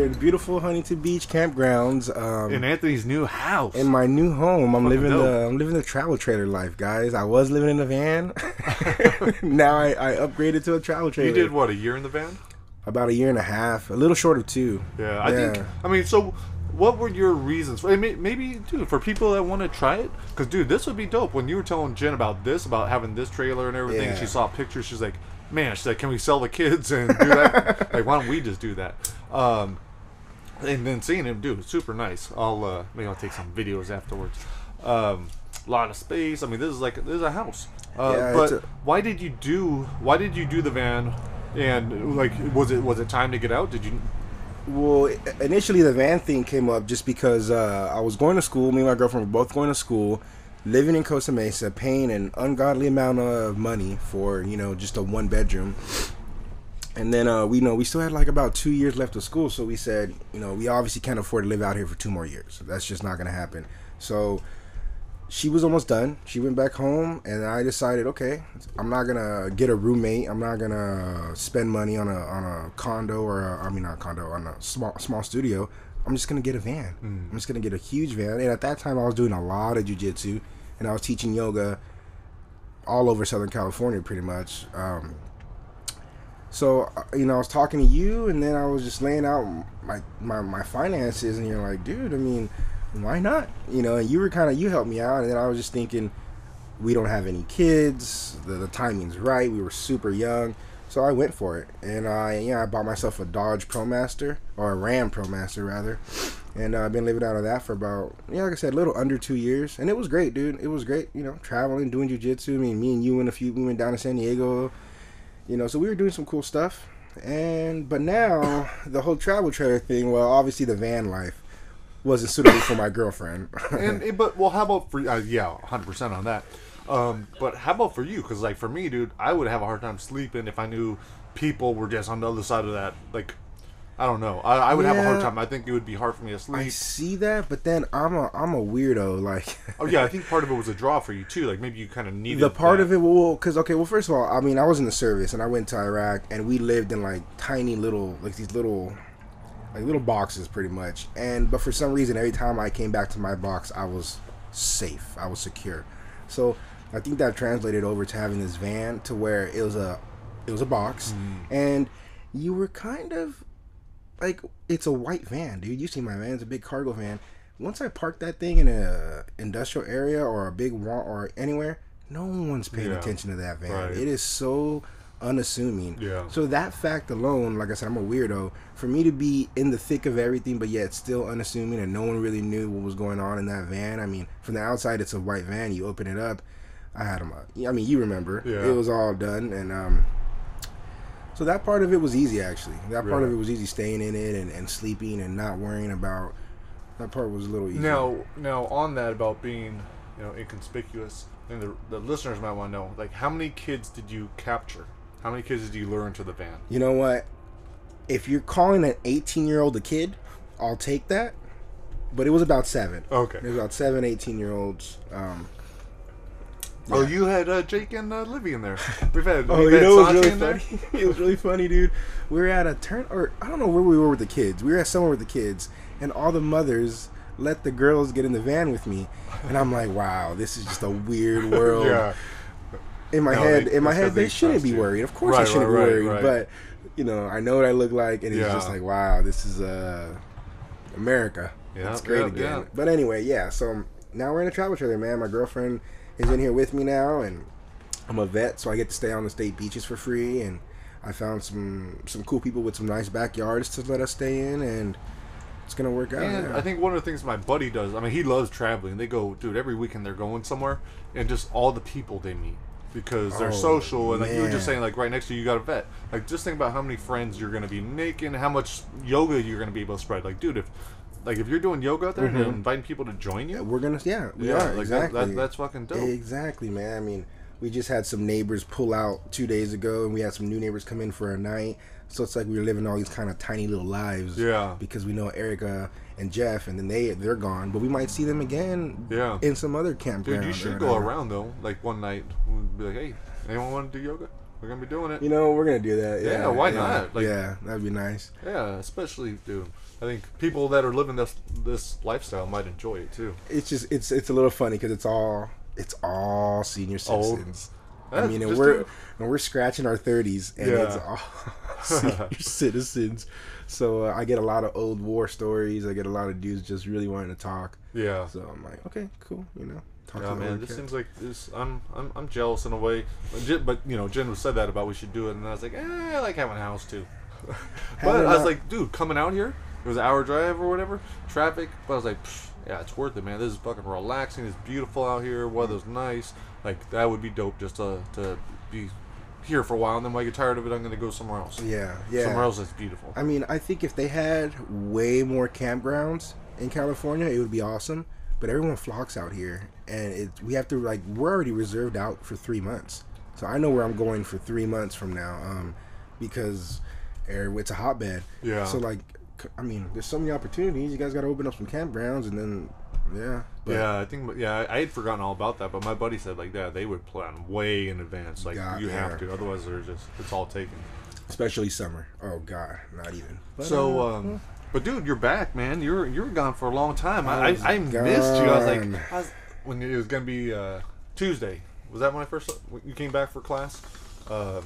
here in beautiful Huntington Beach campgrounds. In Anthony's new house. In my new home. I'm living dope. the travel trailer life, guys. I was living in a van. Now I upgraded to a travel trailer. You did what, a year in the van? About a year and a half, a little short of 2. Yeah, I mean, so what were your reasons? Maybe, dude, for people that want to try it, because, dude, this would be dope. When you were telling Jen about this, about having this trailer and everything, and she saw pictures, she's like, man, she's like, can we sell the kids and do that? Like, why don't we just do that? And then seeing him, dude, super nice. Maybe I'll take some videos afterwards. A lot of space. I mean, this is a house. But why did you do the van? And like, was it time to get out? Did you? Well, initially the van thing came up just because I was going to school. Me and my girlfriend were both going to school, living in Costa Mesa, paying an ungodly amount of money for just a 1-bedroom. And then we still had like about 2 years left of school, so we said we obviously can't afford to live out here for 2 more years. That's just not gonna happen. So she was almost done. She went back home, and I decided, okay, I'm not gonna get a roommate. I'm not gonna spend money on a condo on a small studio. I'm just gonna get a van. I'm just gonna get a huge van. And at that time, I was doing a lot of jiu-jitsu, and I was teaching yoga all over Southern California, pretty much. So I was talking to you, and then I was just laying out my finances, and you're like, dude, I mean, why not? And you helped me out, and then I was just thinking, we don't have any kids, the timing's right, we were super young, so I went for it, and I bought myself a Dodge ProMaster, or a Ram ProMaster rather, and I've been living out of that for about, like I said, a little under 2 years, and it was great, dude. It was great, traveling, doing jiu-jitsu. I mean, me and you we went down to San Diego, so we were doing some cool stuff, but now the whole travel trailer thing, well, obviously the van life wasn't suitable for my girlfriend. Well, how about for 100% on that. But how about for you? Because like for me, dude, I would have a hard time sleeping if I knew people were just on the other side of that. Like, I don't know. I would have a hard time. I think it would be hard for me to sleep. I see that, but then I'm a weirdo. Like, oh yeah, I think part of it was a draw for you too. Like maybe you kind of needed the part that. of it. Well, because first of all, I mean, I was in the service and I went to Iraq, and we lived in like tiny little, like these little boxes pretty much, but for some reason every time I came back to my box I was safe, I was secure. So I think that translated over to having this van, to where it was a box, and you were kind of like, it's a white van, dude. You see my van, it's a big cargo van. Once I park that thing in a industrial area or a big wall or anywhere, no one's paying attention to that van. Right. It is so unassuming. Yeah. So that fact alone, like I said, I'm a weirdo. For me to be in the thick of everything, but yet still unassuming, and no one really knew what was going on in that van. I mean, from the outside, it's a white van. You open it up, I had them up. I mean, you remember. Yeah. It was all done, and so that part of it was easy, actually. That part of it was easy, staying in it and sleeping and not worrying about. That part was a little easier. Now on that about being, inconspicuous, and the listeners might want to know, like, how many kids did you capture? How many kids did you lure into the van? You know what? If you're calling an 18-year-old a kid, I'll take that. But it was about 7. Okay. It was about 7 18-year-olds. Yeah. Oh, you had Jake and Livy in there. We've had it was really funny. It was really funny, dude. We were at a turn, or I don't know where we were with the kids. We were at somewhere with the kids, and all the mothers let the girls get in the van with me, and I'm like, wow, this is just a weird world. Yeah. In my head, they shouldn't be worried. Of course, they shouldn't be worried. But I know what I look like, and it's just like, wow, this is America. Yeah, it's great again. Yeah. But anyway, so now we're in a travel trailer, man. My girlfriend is in here with me now, and I'm a vet, so I get to stay on the state beaches for free. And I found some cool people with some nice backyards to let us stay in, and it's gonna work out. And I think one of the things my buddy does, I mean, he loves traveling. They go, dude, every weekend they're going somewhere, and just all the people they meet. Because they're social, and like you were just saying, like right next to you got a vet. Like, just think about how many friends you're going to be making, how much yoga you're going to be able to spread. Like, dude, if you're doing yoga out there and you're inviting people to join you, we're gonna we are, like exactly. That's fucking dope. Exactly, man. I mean, we just had some neighbors pull out 2 days ago, and we had some new neighbors come in for a night. So it's like we were living all these kind of tiny little lives. Yeah. Because we know Erica and Jeff, and then they're gone, but we might see them again. Yeah. In some other campground. Dude, you should go around though. Like one night, we'd be like, hey, anyone want to do yoga? We're gonna be doing it. You know, we're gonna do that. Yeah, why not? Like, yeah, that'd be nice. Yeah, especially, dude. I think people that are living this lifestyle might enjoy it too. It's just it's a little funny because it's all senior citizens. I mean, and we're scratching our 30s, and it's all senior citizens. So I get a lot of old war stories. I get a lot of dudes just really wanting to talk. Yeah. So I'm like, okay, cool. You know. Yeah, man. This seems like this. I'm jealous in a way, but you know, Jen said that about we should do it, and I was like, I like having a house too. But I was like, dude, coming out here, it was an hour drive or whatever, traffic. But I was like, yeah, it's worth it, man. This is fucking relaxing. It's beautiful out here. Weather's nice. Like that would be dope just to be here for a while, and then when I get tired of it, I'm gonna go somewhere else. Yeah. Somewhere else that's beautiful. I mean, I think if they had way more campgrounds in California, it would be awesome. But everyone flocks out here, and we have to we're already reserved out for 3 months. So I know where I'm going for 3 months from now, because it's a hotbed. Yeah. So I mean, there's so many opportunities. You guys got to open up some campgrounds, and then I think I had forgotten all about that, but my buddy said they would plan way in advance. You have to, otherwise it's all taken. Especially summer. Oh God, not even. But, but dude, you're back, man. You were gone for a long time. I missed you. I was when it was gonna be Tuesday. Was that when you came back for class? I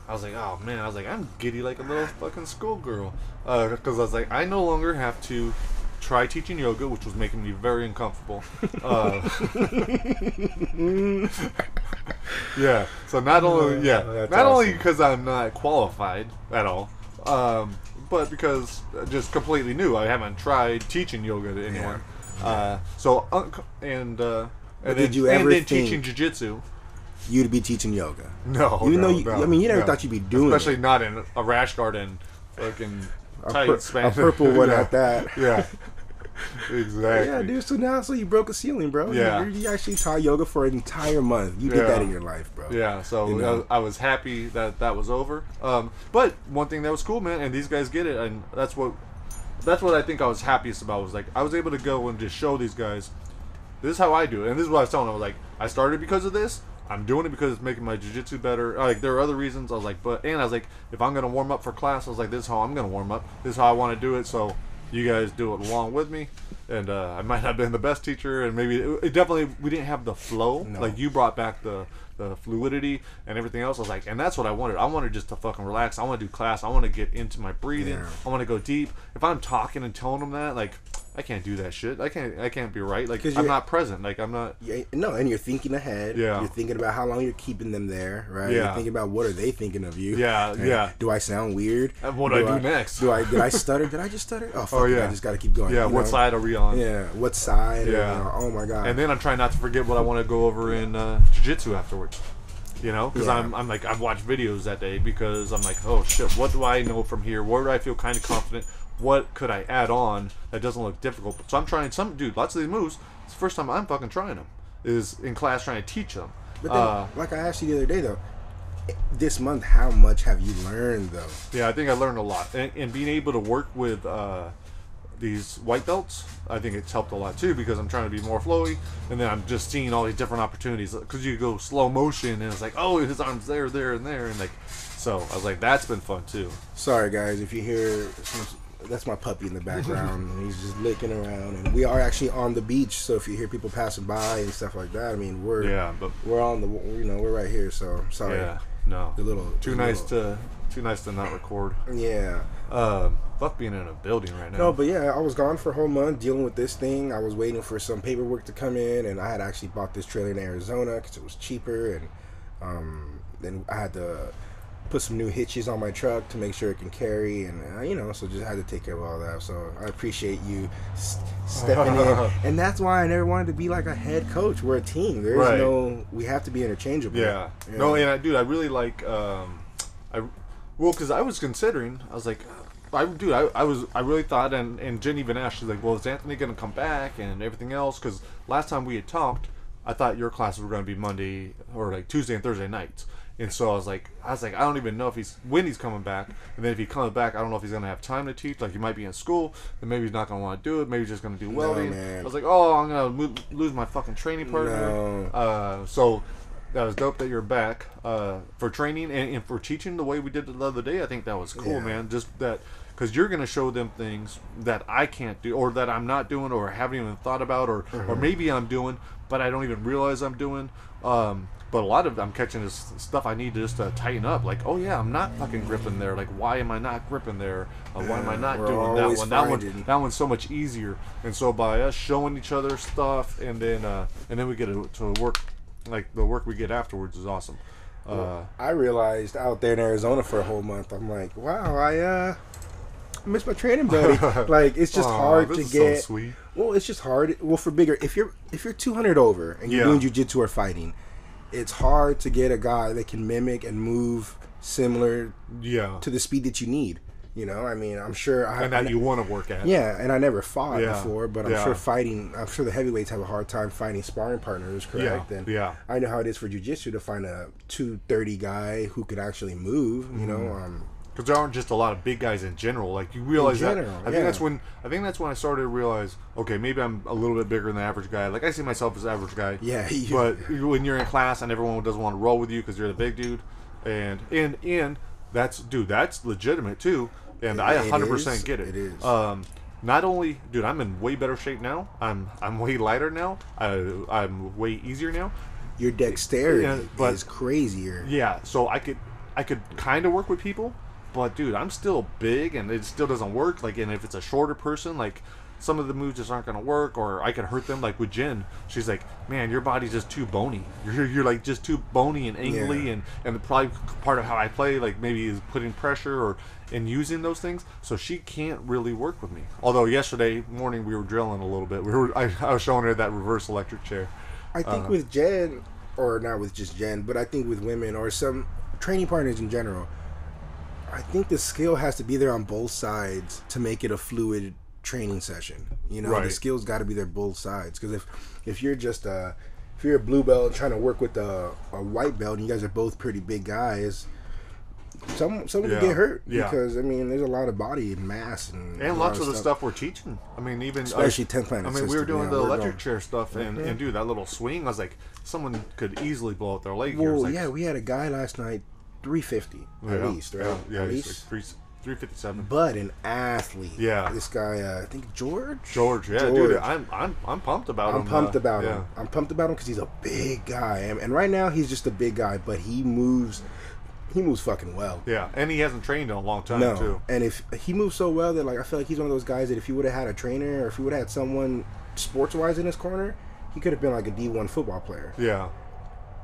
was like, oh man. I was like, I'm giddy like a little fucking schoolgirl. Because I was like, I no longer have to try teaching yoga, which was making me very uncomfortable. Yeah. So not only because I'm not qualified at all, but because just completely new. I haven't tried teaching yoga to anyone. Yeah. And then teaching jiu-jitsu. You'd be teaching yoga. No, even though you never thought you'd be doing especially it. not in a rash guard and fucking a purple one at that. Yeah, exactly. Yeah, dude. So you broke a ceiling, bro. Yeah, you actually taught yoga for an entire month. You did that in your life, bro. Yeah. So I was happy that was over. But one thing that was cool, man, and these guys get it, and that's what I think I was happiest about was I was able to go and just show these guys, this is how I do it, and this is what I was telling them. I was like, I started because of this. I'm doing it because it's making my jiu-jitsu better. There are other reasons. I was like, if I'm gonna warm up for class, I was like, this is how I'm gonna warm up. This is how I want to do it. So you guys do it along with me. And I might not have been the best teacher, and maybe it definitely we didn't have the flow. No. You brought back the fluidity and everything else. I was like, and that's what I wanted. I wanted just to fucking relax. I want to do class. I want to get into my breathing. Yeah. I want to go deep. If I'm talking and telling them that, I can't do that shit. I can't be right. I'm not present. I'm not. Yeah, no, and you're thinking ahead. Yeah. You're thinking about how long you're keeping them there, right? Yeah. You're thinking about what are they thinking of you. Yeah, yeah. Do I sound weird? What do I do next? Did I stutter? Did I just stutter? Oh, fuck I just got to keep going. Yeah, what side are we on? Yeah, what side? Yeah. Oh my God. And then I'm trying not to forget what I want to go over in jiu-jitsu afterwards. Because I've watched videos that day because I'm like, oh shit, what do I know from here? Where do I feel kind of confident? What could I add on that doesn't look difficult? So I'm trying lots of these moves. It's the first time I'm fucking trying them. Is in class trying to teach them. But then, like I asked you the other day though, this month, how much have you learned though? Yeah, I think I learned a lot, and being able to work with these white belts, I think it's helped a lot too because I'm trying to be more flowy, and then I'm just seeing all these different opportunities because you go slow motion and it's like, oh, his arm's there, and so I was like, that's been fun too. Sorry guys, if you hear that's my puppy in the background and he's just licking around, and we are actually on the beach, so if you hear people passing by and stuff like that, I mean we're on the we're right here, so sorry. Yeah, no, too nice to not record. Yeah. Fuck being in a building right now. No, but yeah, I was gone for a whole month dealing with this thing. I was waiting for some paperwork to come in, and I had actually bought this trailer in Arizona because it was cheaper, and then I had to put some new hitches on my truck to make sure it can carry, and so just had to take care of all that. So I appreciate you stepping in, and that's why I never wanted to be like a head coach. We're a team. There's we have to be interchangeable. Yeah. No, and I really like because I was considering, I was like, I really thought, and Jen even asked, she's like, well, is Anthony going to come back and everything else? Because last time we had talked, I thought your classes were going to be Monday or Tuesday and Thursday nights. And so I was like, I don't even know when he's coming back. And then if he comes back, I don't know if he's going to have time to teach. He might be in school, and maybe he's not going to want to do it. Maybe he's just going to do welding. I was like, oh, I'm going to lose my fucking training partner. No. So That was dope that you're back for training and for teaching the way we did it the other day. I think that was cool, man. Just that, because you're going to show them things that I can't do, or that I'm not doing, or haven't even thought about, or maybe I'm doing, but I don't even realize I'm doing. But a lot of I'm catching this stuff I need to just tighten up. Like, oh yeah, I'm not fucking gripping there. Like, why am I not gripping there? Why am I not doing that one? That one's so much easier. And so by us showing each other stuff, and then we get to work, like the work we get afterwards is awesome. I realized out there in Arizona for a whole month, I'm like, wow, I miss my training buddy. Like, it's just hard to get. So sweet. Well, it's just hard. Well, for bigger, if you're 200 over and you're doing jiu-jitsu or fighting, it's hard to get a guy that can mimic and move similar to the speed that you need. You know, I mean, I'm sure you want to work at. Yeah, and I never fought before, but I'm sure the heavyweights have a hard time finding sparring partners, correct? And I know how it is for jiu-jitsu to find a 230 guy who could actually move, you know. Because there aren't just a lot of big guys in general. Like, you realize that. I think that's when I started to realize, okay, maybe I'm a little bit bigger than the average guy. Like, I see myself as the average guy. Yeah. But when you're in class and everyone doesn't want to roll with you because you're the big dude, and that's legitimate too. And I 100% get it. It is. Not only, dude, I'm in way better shape now. I'm way lighter now. I'm way easier now. Your dexterity is crazier. Yeah. So I could kind of work with people. But dude, I'm still big, and it still doesn't work. Like, and if it's a shorter person, like, some of the moves just aren't gonna work, or I can hurt them. Like with Jen, she's like, "Man, your body's just too bony. You're like just too bony and angly, and probably part of how I play, like, maybe is putting pressure or and using those things. So she can't really work with me. Although yesterday morning we were drilling a little bit. I was showing her that reverse electric chair. I think with Jen, or not with just Jen, but I think with women or some training partners in general, I think the skill has to be there on both sides to make it a fluid training session. You know, the skill's got to be there both sides. Because if you're just if you're a blue belt trying to work with a white belt, and you guys are both pretty big guys, someone can get hurt. Because I mean, there's a lot of body mass and lots of the stuff we're teaching. I mean, even especially 10th planet. I mean, we were doing the electric chair stuff, and dude, that little swing, I was like, someone could easily blow out their leg. Well, we had a guy last night. 350 at least, right? At least like 357. But an athlete. Yeah. This guy, I think George. Dude, I'm pumped about him. I'm pumped about him. I'm pumped about him because he's a big guy, and right now he's just a big guy, but he moves fucking well. Yeah, and he hasn't trained in a long time too. And if he moves so well that, like, I feel like he's one of those guys that if he would have had a trainer, or if he would have had someone sports wise in his corner, he could have been like a D1 football player. Yeah.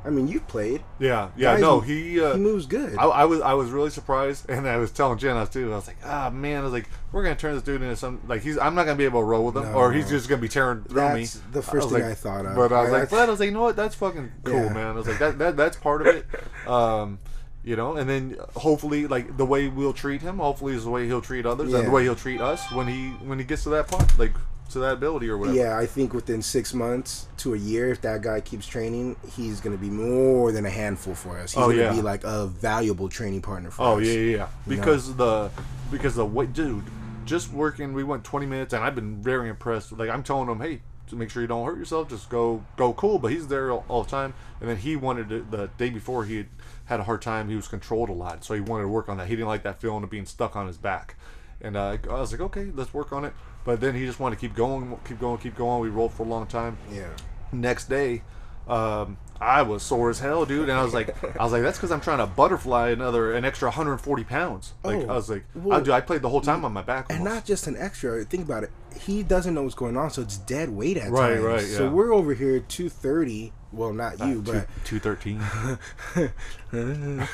I mean, you've played. Yeah. He moves good. I was really surprised, and I was telling Jen too. I was like, man, I was like, we're gonna turn this dude into some, like, I'm not gonna be able to roll with him, or he's just gonna be tearing through me. That's the first thing I thought of. But I was like, you know what? That's fucking cool, man. I was like, that's part of it. You know, and then hopefully, like, the way we'll treat him, hopefully is the way he'll treat others, and the way he'll treat us when he gets to that point, like, to that ability or whatever. Yeah, I think within 6 months to a year, if that guy keeps training, he's going to be more than a handful for us. He's going to be like a valuable training partner for us. Yeah. Because the way, dude, just working, we went 20 minutes, and I've been very impressed. Like, I'm telling him, hey, to make sure you don't hurt yourself, just go cool. But he's there all the time. And then he wanted to, the day before, he had a hard time. He was controlled a lot, so he wanted to work on that. He didn't like that feeling of being stuck on his back. And I was like, okay, let's work on it. But then he just wanted to keep going. We rolled for a long time. Yeah. Next day, I was sore as hell, dude. And I was like, that's because I'm trying to butterfly an extra 140 pounds. Like, I was like, I played the whole time on my back. And not just an extra. Think about it. He doesn't know what's going on, so it's dead weight at times. Right. Yeah. So we're over here 230. Well, not you, but 213. And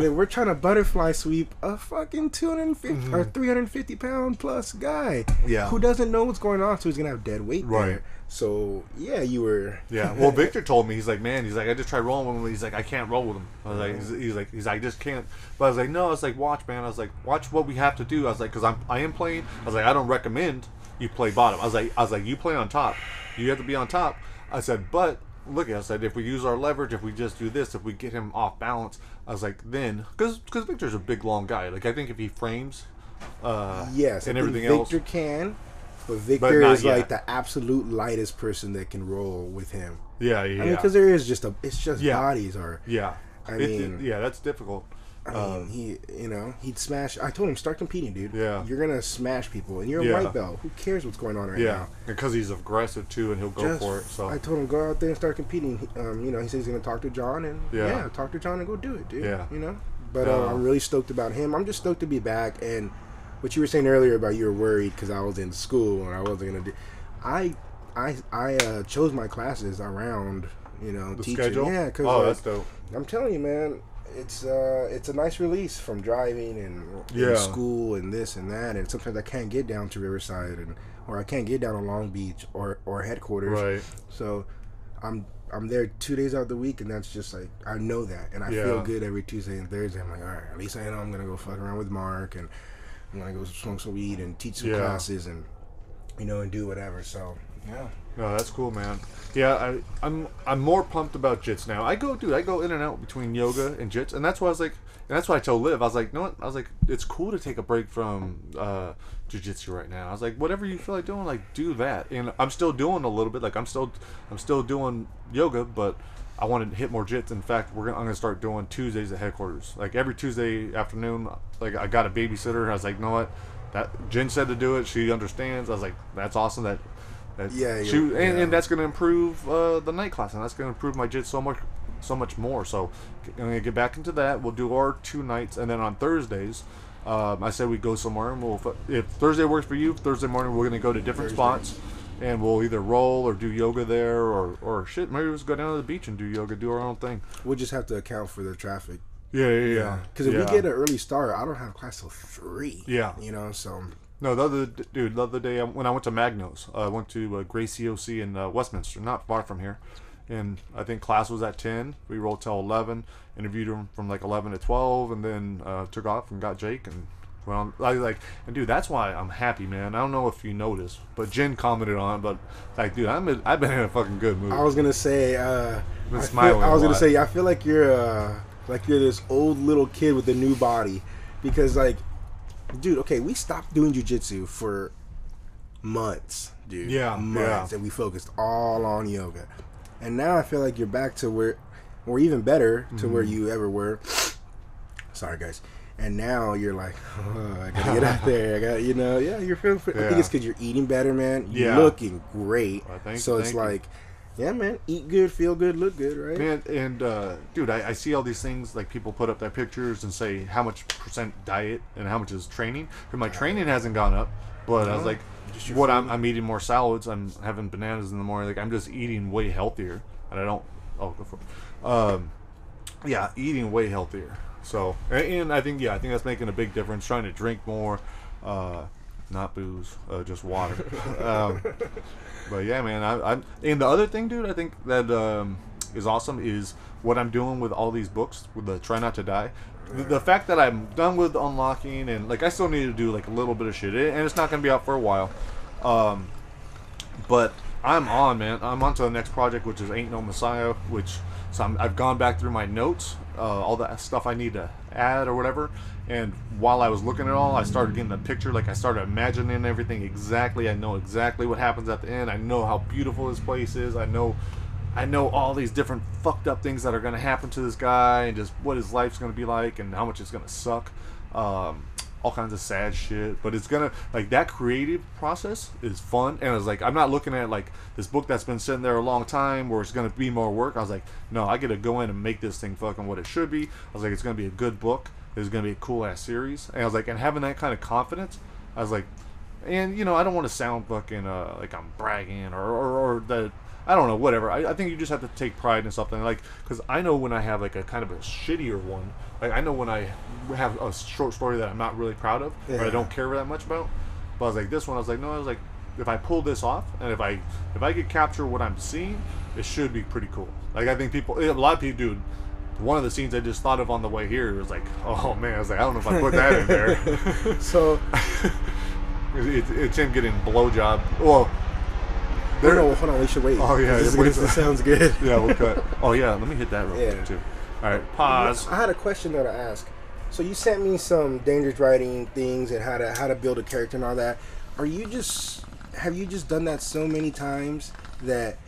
then we're trying to butterfly sweep a fucking 250 or 350 pound plus guy, who doesn't know what's going on, so he's gonna have dead weight there. So you were. Yeah. Well, Victor told me, he's like, I just tried rolling with him. He's like, I can't roll with him. I was like, he's like, I just can't. But I was like, no. I was like, watch, man. I was like, watch what we have to do. I was like, because I am playing. I was like, I don't recommend you play bottom. I was like, you play on top. You have to be on top. I said, but look, I said, if we use our leverage, if we just do this, if we get him off balance, I was like, then, because Victor's a big, long guy. Like, I think if he frames, yes, and everything else, Victor can. But Victor is like the absolute lightest person that can roll with him. Yeah. I mean, because there is just it's just bodies are. Yeah. I mean, that's difficult. I mean, he'd smash. I told him, start competing, dude. Yeah. You're gonna smash people, and you're a white belt. Who cares what's going on right now? Yeah, because he's aggressive too, and he'll go for it. So I told him, go out there and start competing. He said he's gonna talk to John, and talk to John and go do it, dude. Yeah. But I'm really stoked about him. I'm just stoked to be back. And what you were saying earlier about you were worried because I was in school and I wasn't gonna do. I chose my classes around the teaching. Schedule? Yeah, because that's dope. I'm telling you, man. It's a nice release from driving and school and this and that, and sometimes I can't get down to Riverside or I can't get down to Long Beach or headquarters. Right. So I'm there 2 days out of the week, and that's just like I know that, and I feel good every Tuesday and Thursday. I'm like, all right, at least I know I'm gonna go fuck around with Mark, and I'm gonna go smoke some weed and teach some classes and and do whatever. So yeah. No, that's cool, man. Yeah, I'm more pumped about jits now. I go in and out between yoga and jits, and that's why I was like, and that's why I told Liv, I was like, you know what? I was like, it's cool to take a break from jiu-jitsu right now. I was like, whatever you feel like doing, like do that. And I'm still doing a little bit, like I'm still doing yoga, but I want to hit more jits. In fact, I'm gonna start doing Tuesdays at headquarters. Like every Tuesday afternoon, like I got a babysitter. I was like, you know what? That Jen said to do it. She understands. I was like, that's awesome. And that's going to improve the night class, and that's going to improve my jits so much more. So I'm going to get back into that. We'll do our 2 nights, and then on Thursdays, I said we'd go somewhere. And if Thursday works for you, Thursday morning we're going to go to different spots, and we'll either roll or do yoga there, or shit, maybe we'll just go down to the beach and do yoga, do our own thing. We'll just have to account for the traffic. Yeah. Because if we get an early start, I don't have class till 3. Yeah. So. No, the other day when I went to Magno's, I went to Gracie OC in Westminster, not far from here, and I think class was at 10. We rolled till 11, interviewed him from like 11 to 12, and then took off and got Jake and went on. And dude, that's why I'm happy, man. I don't know if you noticed, but Jen commented on it, but like, dude, I've been in a fucking good mood. I was gonna say, I've been smiling. I was gonna say, I feel like you're this old little kid with a new body, because like. Dude, okay, we stopped doing jiu-jitsu for months, dude. Yeah, months, and we focused all on yoga. And now I feel like you're back to where, or even better, to where you ever were. Sorry, guys. And now you're like, I gotta get out there. I got, you're feeling. I think it's because you're eating better, man. You're looking great. It's like. Yeah, man. Eat good, feel good, look good, right? Man, and dude, I see all these things, like people put up their pictures and say how much percent diet and how much is training. And my training hasn't gone up, but I was like, I'm eating more salads. I'm having bananas in the morning. Like I'm just eating way healthier, and I don't. Oh, go for it. Eating way healthier. So, and I think that's making a big difference. Trying to drink more, not booze, just water. But yeah, man, and the other thing, dude, I think that is awesome is what I'm doing with all these books with the Try Not to Die. The fact that I'm done with unlocking, and like I still need to do like a little bit of shit, and it's not gonna be out for a while. But I'm on, man. I'm on to the next project, which is Ain't No Messiah, I've gone back through my notes, all that stuff I need to add or whatever. And while I was looking at it all, I started getting the picture. Like I started imagining everything exactly. I know exactly what happens at the end. I know how beautiful this place is. I know all these different fucked up things that are gonna happen to this guy, and just what his life's gonna be like, and how much it's gonna suck. All kinds of sad shit, but it's gonna, like, that creative process is fun. And I was like, I'm not looking at like this book that's been sitting there a long time where it's gonna be more work. I was like, no, I gotta go in and make this thing fucking what it should be. I was like, it's gonna be a good book. It's gonna be a cool ass series. And I was like, and having that kind of confidence, I was like, and I don't want to sound fucking like I'm bragging or that, I don't know, whatever. I think you just have to take pride in something, like, because I know when I have like a kind of a shittier one, like I know when I have a short story that I'm not really proud of, or I don't care that much about. But I was like, this one, I was like, if I pull this off, and if I could capture what I'm seeing, it should be pretty cool. Like I think a lot of people, dude. One of the scenes I just thought of on the way here was like, oh man, I was like, I don't know if I put that in there. So it's him getting blowjob. Well, hold on, we should wait. Oh yeah, this sounds good. Yeah, we'll cut. Oh yeah, let me hit that real quick too. All right, pause. I had a question though to ask. So you sent me some dangerous writing things and how to build a character and all that. Are you just have you just done that so many times that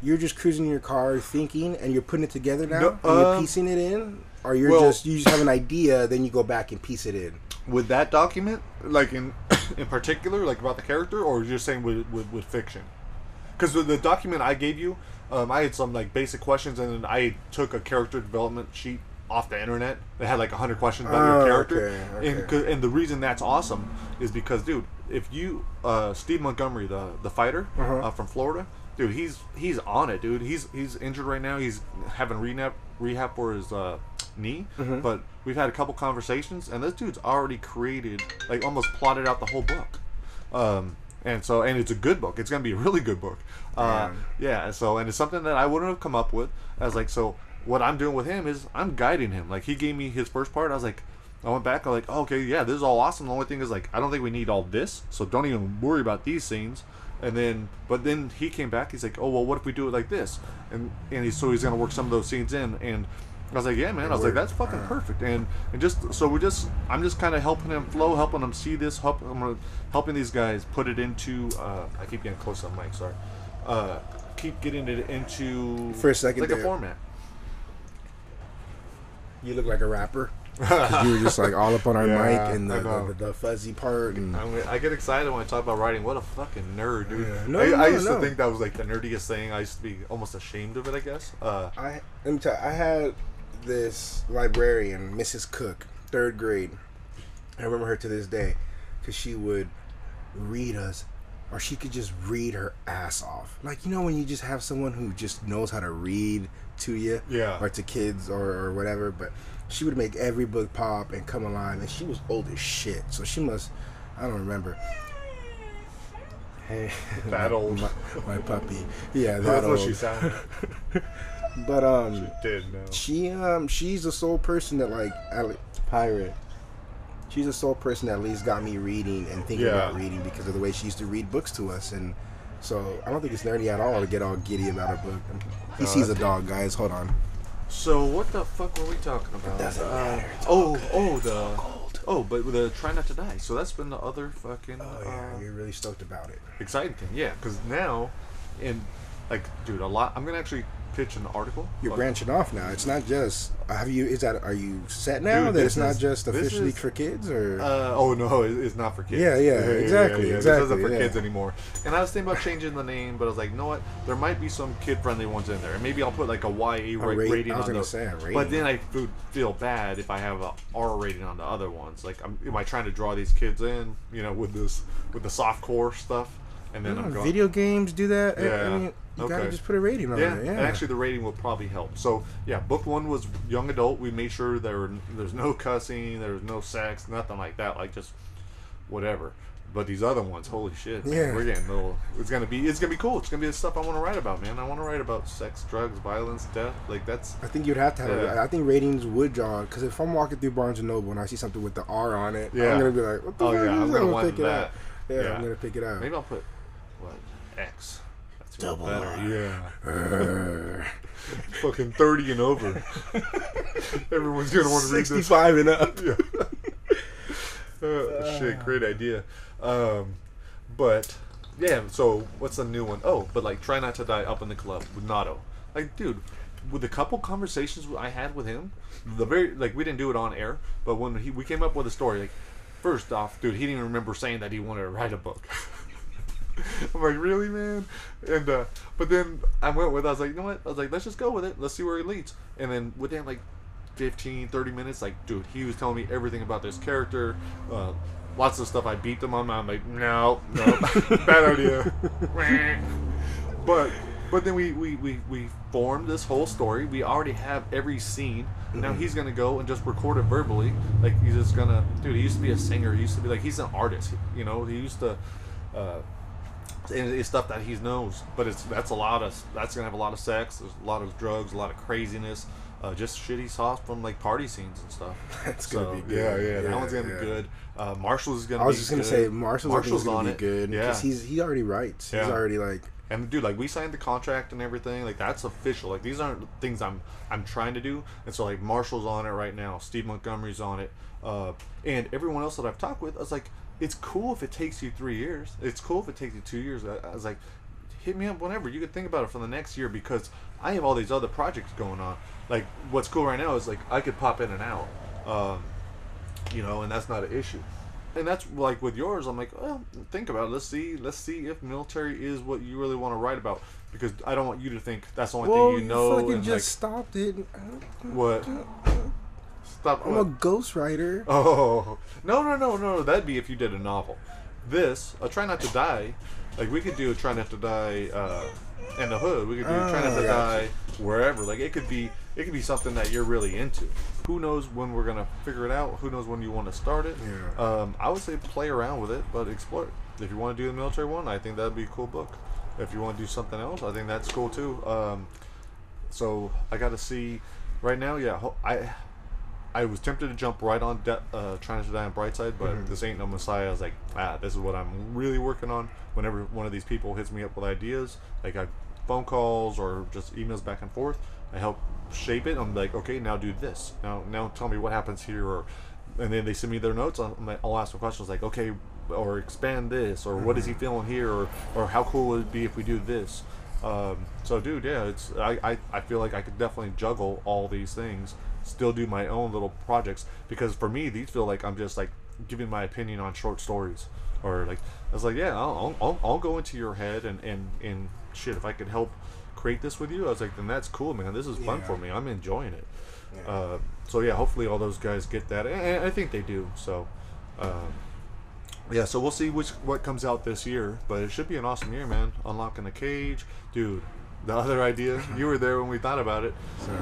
you're just cruising your car thinking and you're putting it together now? No, and you're piecing it in? Or you just have an idea, then you go back and piece it in? With that document, like in particular, like about the character, or you're saying with fiction? Because the document I gave you, I had some like basic questions, and then I took a character development sheet off the internet that had like 100 questions about your character. Okay. And the reason that's awesome is because, dude, if you Steve Montgomery, the fighter from Florida, dude, he's on it, dude. He's injured right now. He's having rehab for his knee, but we've had a couple conversations, and this dude's already created, like, almost plotted out the whole book. And it's a good book. It's gonna be a really good book. Yeah. So, and it's something that I wouldn't have come up with. I was like, so what I'm doing with him is I'm guiding him. Like, he gave me his first part. I was like, I went back. I'm like, oh, okay, yeah, this is all awesome. The only thing is, like, I don't think we need all this. So don't even worry about these scenes. But then he came back. He's like, oh, well, what if we do it like this? He's gonna work some of those scenes in. And I was like, yeah, man. I was like, that's fucking perfect. And I'm just kind of helping him flow, helping him see this, helping these guys put it into. I keep getting close to the mic. Sorry. Keep getting it into for a second, like a format. You look like a rapper. 'Cause you were just like all up on our mic and the fuzzy part. And I get excited when I talk about writing. What a fucking nerd, dude. Yeah. I used to think that was like the nerdiest thing. I used to be almost ashamed of it, I guess. Let me tell you, I had this librarian, Mrs. Cook, 3rd grade. I remember her to this day because she would read us, or she could just read her ass off. Like, you know, when you just have someone who just knows how to read to you, or to kids or whatever, but she would make every book pop and come alive, and she was old as shit, so she must, I don't remember. Hey, that old my puppy. Yeah, that that's old. what she sounded. But she did know. She's the sole person that, like, pirate. She's the sole person that at least got me reading and thinking about reading because of the way she used to read books to us. And so I don't think it's nerdy at all to get all giddy about a book. He sees a dog, guys. Hold on. So what the fuck were we talking about? Doesn't matter. But the Try Not to Die. So that's been the other fucking. Oh yeah, you're really stoked about it. Exciting thing, yeah. Because now, dude, I'm gonna actually pitch an article. You're branching off now. It's not just. Are you set now that it's not just officially for kids or? Oh no, it's not for kids. Yeah, exactly. This isn't for kids anymore. And I was thinking about changing the name, but I was like, you know what? There might be some kid-friendly ones in there, and maybe I'll put like a YA rating on those. But then I would feel bad if I have a R rating on the other ones. Like, am I trying to draw these kids in? You know, with the softcore stuff, and then I'm going. Video games do that. Yeah. I mean, you gotta just put a rating on it. Yeah, and actually the rating will probably help. So yeah, book 1 was young adult. We made sure there's no cussing, there's no sex, nothing like that. Like, just whatever. But these other ones, holy shit, man, we're getting a little. It's gonna be cool. It's gonna be the stuff I want to write about, man. I want to write about sex, drugs, violence, death. Like, that's. I think you'd have to have. I think ratings would draw, because if I'm walking through Barnes and Noble and I see something with the R on it, I'm gonna be like, what the fuck? I'm gonna want that. Yeah, I'm gonna pick it out. Maybe I'll put what X. Double better. R. Yeah. Fucking 30 and over. Everyone's gonna want to read this. 65 and up. Yeah. Shit, great idea. But yeah. So what's the new one? Oh, but like Try Not to Die Up in the Club with Nato. Like, dude, with a couple conversations I had with him, we didn't do it on air, but when we came up with a story, like, first off, dude, he didn't even remember saying that he wanted to write a book. I'm like, really, man? And but then I was like, you know what? I was like, let's just go with it. Let's see where he leads. And then within like 15, 30 minutes, like, dude, he was telling me everything about this character. Lots of stuff I beat them on. I'm like, no, bad idea. But then we formed this whole story. We already have every scene. Now he's gonna go and just record it verbally. Like, he's just gonna, dude, he used to be a singer. He used to be, like, he's an artist. You know, he used to. And it's stuff that he knows, but that's gonna have a lot of sex. There's a lot of drugs, a lot of craziness, just shit he saw from like party scenes and stuff. That's gonna be good. That one's gonna be good. Marshall's gonna. I was just gonna say Marshall's gonna be good. Yeah, because he already writes. He's already like. And dude, like, we signed the contract and everything. Like, that's official. Like, these aren't things I'm trying to do. And so, like, Marshall's on it right now. Steve Montgomery's on it. And everyone else that I've talked with, I was like, it's cool if it takes you 3 years. It's cool if it takes you 2 years. I was like, hit me up whenever. You could think about it for the next year because I have all these other projects going on. Like, what's cool right now is, like, I could pop in and out, and that's not an issue. And that's, like, with yours, I'm like, well, think about it. Let's see if military is what you really want to write about. Because I don't want you to think that's the only thing you know. Fucking just stopped it. What? Stop. I'm a ghostwriter. Oh no! That'd be if you did a novel. This, a Try Not to Die, like we could do a Try Not to Die in the hood. We could do Try Not to Die wherever. Like it could be something that you're really into. Who knows when we're gonna figure it out? Who knows when you want to start it? Yeah. I would say play around with it, but explore it. If you want to do the military one, I think that'd be a cool book. If you want to do something else, I think that's cool too. So I got to see right now. Yeah, I was tempted to jump right on Trying to Die on Brightside, but This Ain't No Messiah. I was like, this is what I'm really working on. Whenever one of these people hits me up with ideas, like I phone calls or just emails back and forth, I help shape it. I'm like, okay, now do this. Now tell me what happens here, and then they send me their notes. I'll ask them questions like, okay, or expand this, or what is he feeling here, or how cool would it be if we do this. So, dude, yeah, I feel like I could definitely juggle all these things. Still do my own little projects because for me these feel like I'm just like giving my opinion on short stories or like I was like I'll go into your head and shit if I could help create this with you. I was like then that's cool, man. This is fun for me. I'm enjoying it. So yeah, hopefully all those guys get that, and I think they do. So so we'll see what comes out this year, but it should be an awesome year, man. Unlocking the Cage, dude. The other idea, you were there when we thought about it.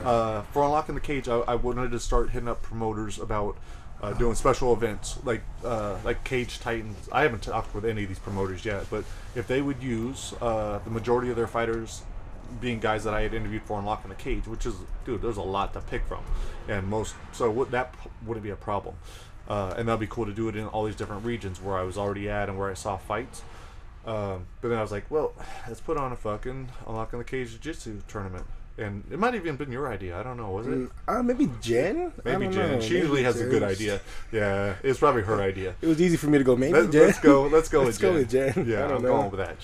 For Unlocking the Cage, I wanted to start hitting up promoters about doing special events like Cage Titans. I haven't talked with any of these promoters yet, but if they would use the majority of their fighters being guys that I had interviewed for Unlocking the Cage, which is, dude, there's a lot to pick from, and that wouldn't be a problem. And that'd be cool to do it in all these different regions where I was already at and where I saw fights. But then I was like, well, let's put on a fucking Unlocking the Cage Jiu-Jitsu tournament. And it might have even been your idea. I don't know. Was it? Maybe Jen? Maybe Jen. She usually has a good idea. Yeah, it's probably her idea. It was easy for me to go, maybe Jen. Let's go with Jen. Let's go with Jen. Yeah, I'm going with that.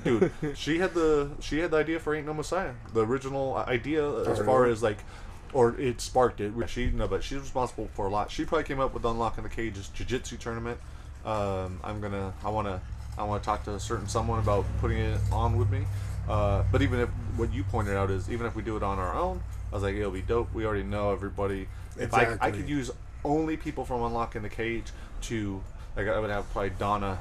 Dude, she had the idea for Ain't No Messiah. The original idea as far as like, or it sparked it. But she's responsible for a lot. She probably came up with Unlocking the Cage's Jiu-Jitsu tournament. I want to talk to someone about putting it on with me. But even if what you pointed out is even if we do it on our own, I was like, it'll be dope. We already know everybody. Exactly. If I could use only people from Unlocking the Cage to, like, I would have probably Donna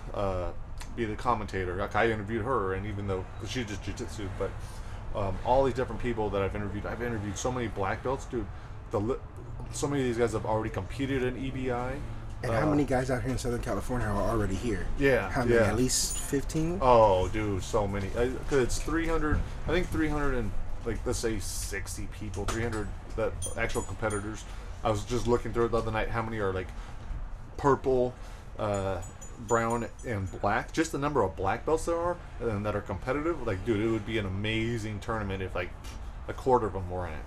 be the commentator. Like, I interviewed her, and even though she's just jiu-jitsu, but all these different people that I've interviewed so many black belts, dude. So many of these guys have already competed in EBI. And how many guys out here in Southern California are already here? Yeah. How many? At least 15? Oh, dude, so many. Because it's 300, I think 300 and, like, let's say 60 people, 300 that actual competitors. I was just looking through it the other night, how many are, like, purple, brown, and black. Just the number of black belts there are and that are competitive. Like, dude, it would be an amazing tournament if, like, a quarter of them were in it.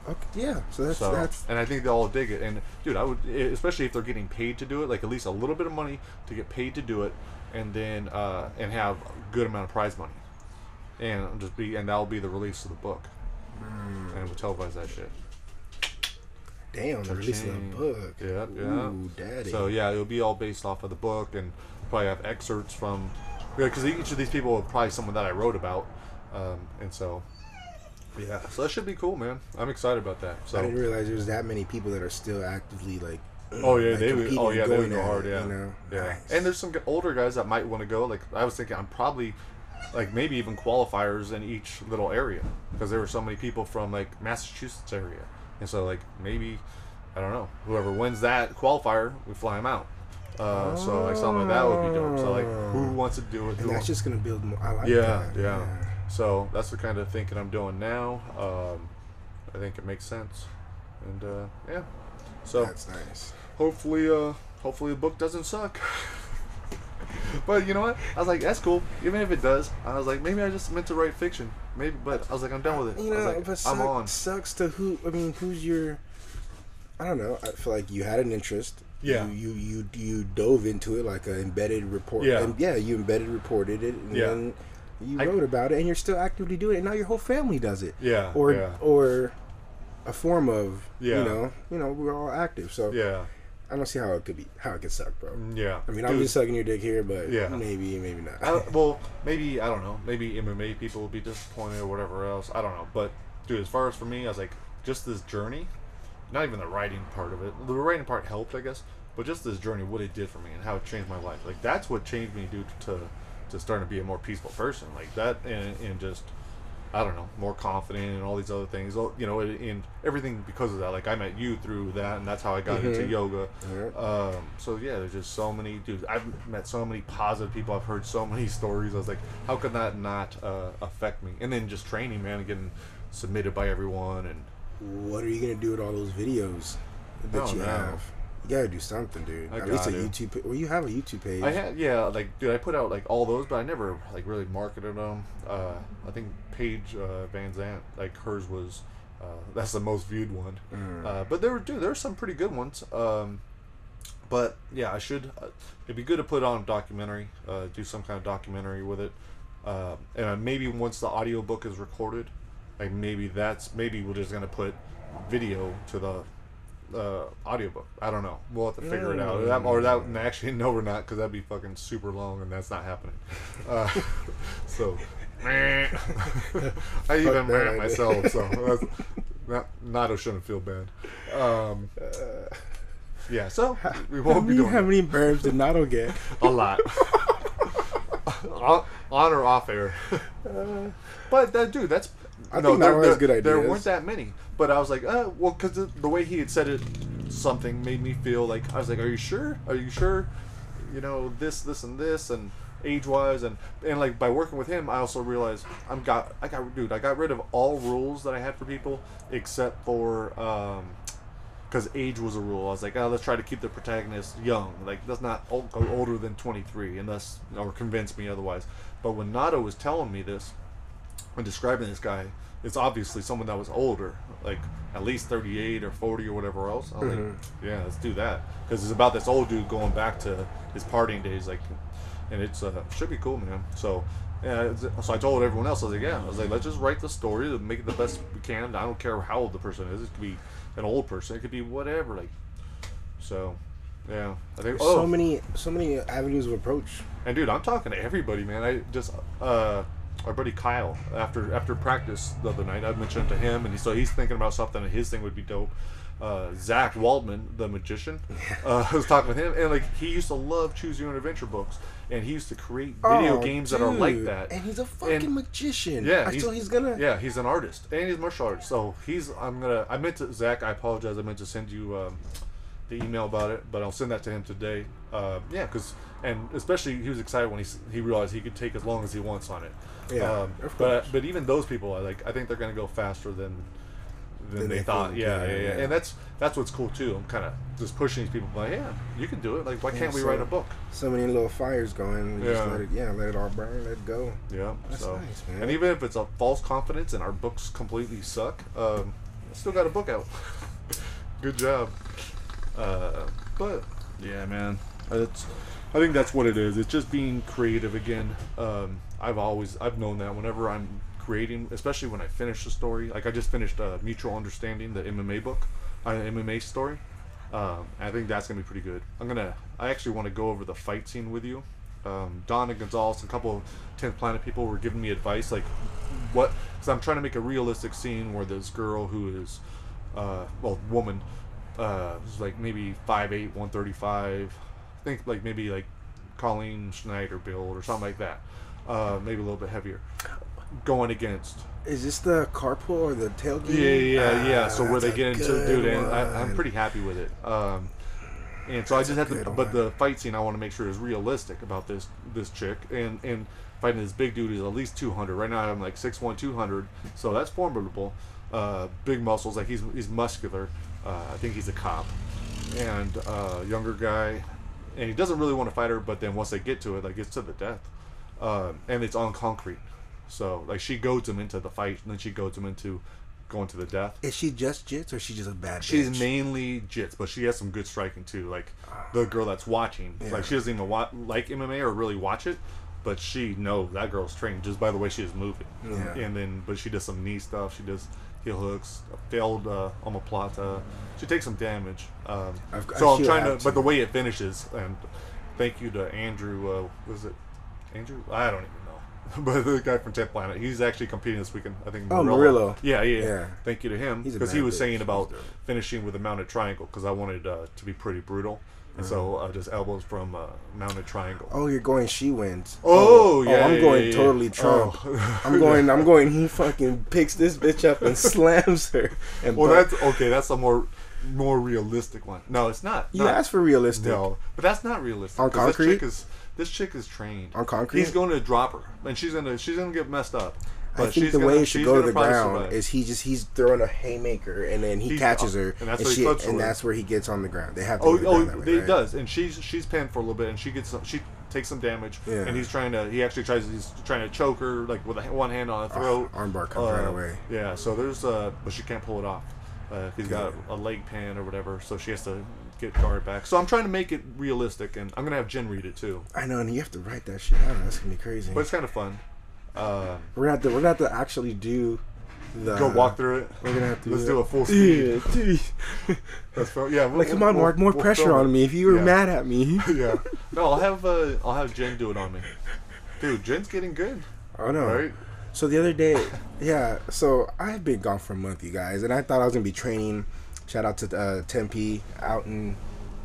Okay, yeah, so that's and I think they'll all dig it. And dude, I would, especially if they're getting paid to do it, like at least a little bit of money to get paid to do it, and then and have a good amount of prize money, and that'll be the release of the book, and we'll televise that shit. Damn, the release of the book. Yeah. Ooh, daddy. So yeah, it'll be all based off of the book, and probably have excerpts from, because each of these people are probably someone that I wrote about, and so. Yeah, so that should be cool, man. I'm excited about that. So I didn't realize there was that many people that are still actively like. Oh yeah, they would go hard. Yeah, you know? Yeah. Nice. And there's some older guys that might want to go. Like I was thinking, I'm probably like maybe even qualifiers in each little area because there were so many people from like Massachusetts area, and so like maybe I don't know, whoever wins that qualifier, we fly them out. So like something like that would be dope. So like who wants to do it? And that's just gonna build more. I like that. Yeah. So that's the kind of thinking I'm doing now. I think it makes sense, and yeah. So that's nice. Hopefully the book doesn't suck. But you know what? I was like, that's cool. Even if it does, I was like, maybe I just meant to write fiction. Maybe, but I was like, I'm done with it. You know, I was like, but I'm on. Sucks to who? I mean, who's your? I don't know. I feel like you had an interest. Yeah. You dove into it like an embedded report. Yeah. And you reported it, and Yeah. then you wrote about it, and you're still actively doing it. And now your whole family does it. Yeah. Or a form of Yeah. we're all active. So Yeah. I don't see how it could suck, bro. Yeah. I mean, I'm just sucking your dick here, but Yeah. maybe not. Well, maybe, I don't know. Maybe MMA people will be disappointed or whatever else. I don't know. But, dude, as far as for me, I was like, just this journey, not even the writing part of it. The writing part helped, I guess. But just this journey, what it did for me and how it changed my life. Like, that's what changed me, dude, to starting to be a more peaceful person. Like, that and just, I don't know, more confident and all these other things. You know, and everything because of that. Like, I met you through that, and that's how I got into yoga. Yeah. So, yeah, there's just so many, dude, I've met so many positive people. I've heard so many stories. I was like, how could that not affect me? And then just training, man, getting submitted by everyone. And What are you going to do with all those videos that you have? You gotta do something, dude. At least a YouTube. Well, you have a YouTube page. I had, like, dude, I put out like all those, but I never like really marketed them. I think Paige Van Zant, like hers was, that's the most viewed one. But there were some pretty good ones. But yeah, I should. It'd be good to put on a documentary, do some kind of documentary with it, and maybe once the audiobook is recorded, like maybe we're just gonna put video to the audiobook. I don't know. We'll have to figure it out. Actually, no, we're not, because that'd be fucking super long, and that's not happening. So, I even ran myself, so Nato shouldn't feel bad. Yeah, so we won't be doing. How many burps did Nato get? A lot. On or off air. But dude, that's. I think Nato has good ideas. There weren't that many. But I was like, well, because the way he had said it, something made me feel like, I was like, are you sure? Are you sure? You know, this, and this, and age-wise, and like by working with him, I also realized I got rid of all rules that I had for people except for because age was a rule. I was like, let's try to keep the protagonist young. Like, let's not go older than 23, unless or convince me otherwise. But when Nato was telling me this, when describing this guy, it's obviously someone that was older, like at least 38 or 40 or whatever else. I was like, yeah, let's do that, because it's about this old dude going back to his partying days, like, and it's should be cool, man. So, yeah, so I told everyone else, I was like, let's just write the story to make it the best we can. I don't care how old the person is. It could be an old person. It could be whatever. Like, so, yeah, I think so many avenues of approach. And dude, I'm talking to everybody, man. I just our buddy Kyle, after practice the other night, I mentioned it to him, and he's thinking about something, and his thing would be dope. Zach Waldman, the magician, I was talking with him, and like he used to love choose your own adventure books, and he used to create video games that are like that. And he's a fucking magician. Yeah, he's an artist, and he's a martial artist. So I meant to, Zach, I apologize, I meant to send you the email about it, but I'll send that to him today. And especially he was excited when he realized he could take as long as he wants on it. Yeah, but even those people, I think they're going to go faster than they thought. Yeah. And that's what's cool too. I'm kind of just pushing these people, like, yeah, you can do it. Like, why can't we write a book? So many little fires going. Yeah. Just let it all burn, let it go. Yeah, that's nice, man. And even if it's a false confidence and our books completely suck, I still got a book out. Good job. But yeah, man, I think that's what it is. It's just being creative again. I've known that whenever I'm creating, especially when I finish the story. Like, I just finished Mutual Understanding, the MMA book, MMA story. I think that's gonna be pretty good. I actually want to go over the fight scene with you. Donna Gonzalez, a couple of 10th Planet people were giving me advice, like what, because I'm trying to make a realistic scene where this girl who is, woman, is like maybe 5'8", 135. I think like maybe like Colleen Schneider build or something like that. Maybe a little bit heavier. Going against. Is this the carpool or the tailgate? Yeah. So where they get into, dude, and I'm pretty happy with it. And so I just have to, but the fight scene I want to make sure is realistic about this chick, and fighting this big dude is at least 200. Right now I'm like 6'1", 200, so that's formidable. Big muscles, like he's muscular. I think he's a cop, and younger guy, and he doesn't really want to fight her, but then once they get to it, like, it's to the death, and it's on concrete. So like she goads him into the fight, and then she goads him into going to the death. Is she just jits or is she just a bad bitch? She's mainly jits, but she has some good striking too. Like the girl that's watching, like she doesn't even like MMA or really watch it, but she knows that girl's trained just by the way she is moving. Yeah. And then, but she does some knee stuff. She does heel hooks, failed omoplata. She takes some damage. So I'm trying to, but the way it finishes, and thank you to Andrew. Was it Andrew? I don't even know. But the guy from 10th Planet, he's actually competing this weekend. I think. Oh, Murillo. Yeah. Thank you to him because he was saying about bitch. finishing with a mounted triangle because I wanted to be pretty brutal, and so just elbows from mounted triangle. Oh, you're going. She wins. Yeah. I'm going totally Trump. Oh. I'm going. He fucking picks this bitch up and slams her. And Well, that's okay. That's a more realistic one. No, it's not. You asked for realistic. No, but that's not realistic. On concrete? This chick is trained. On concrete? He's going to drop her, and she's gonna get messed up. But I think the way it should go to the ground is he's throwing a haymaker and then he catches her and that's that's where he gets on the ground. They have to it does, and she's pinned for a little bit, and she takes some damage, and he's trying to choke her like with one hand on the throat. Armbar comes right away. Yeah, so there's but she can't pull it off. He's got a leg pin or whatever, so she has to get guard back. So I'm trying to make it realistic, and I'm gonna have Jen read it too. I know, and you have to write that shit out. That's gonna be crazy. But it's kind of fun. We're gonna have to actually do the go walk through it. We're gonna have to do a full speed. That's fun. Yeah, like come on, Mark, more pressure on me. If you were mad at me, yeah. No, I'll have Jen do it on me. Dude, Jen's getting good. I know. Right? So the other day, so I've been gone for a month, you guys, and I thought I was gonna be training. Shout out to Tempe out in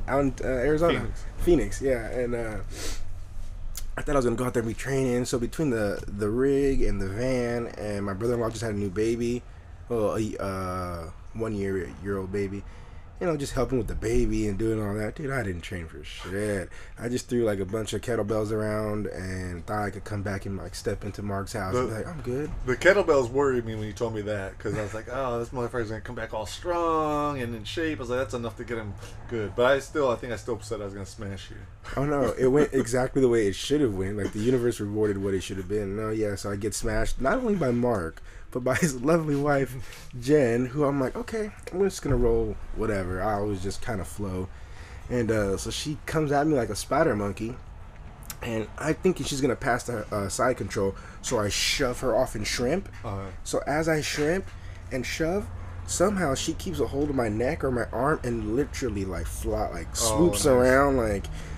Arizona, Phoenix, yeah, and I thought I was gonna go out there and be training. So between the rig and the van, and my brother-in-law just had a new baby, well, a 1 year old baby. You know, just helping with the baby and doing all that. Dude, I didn't train for shit. I just threw like a bunch of kettlebells around and thought I could come back and like step into Mark's house and be like, I'm good. The kettlebells worried me when you told me that because I was like, oh, this motherfucker's gonna come back all strong and in shape. I was like, that's enough to get him good. But I think I still said I was gonna smash you. Oh no, it went exactly the way it should have went. Like the universe rewarded what it should have been. No, yeah, so I get smashed not only by Mark, but by his lovely wife, Jen, who I'm like, okay, I'm just going to roll whatever. I always just kind of flow. And so she comes at me like a spider monkey. And I think she's going to pass the side control. So I shove her off and shrimp. So as I shrimp and shove, somehow she keeps a hold of my neck or my arm and literally like swoops around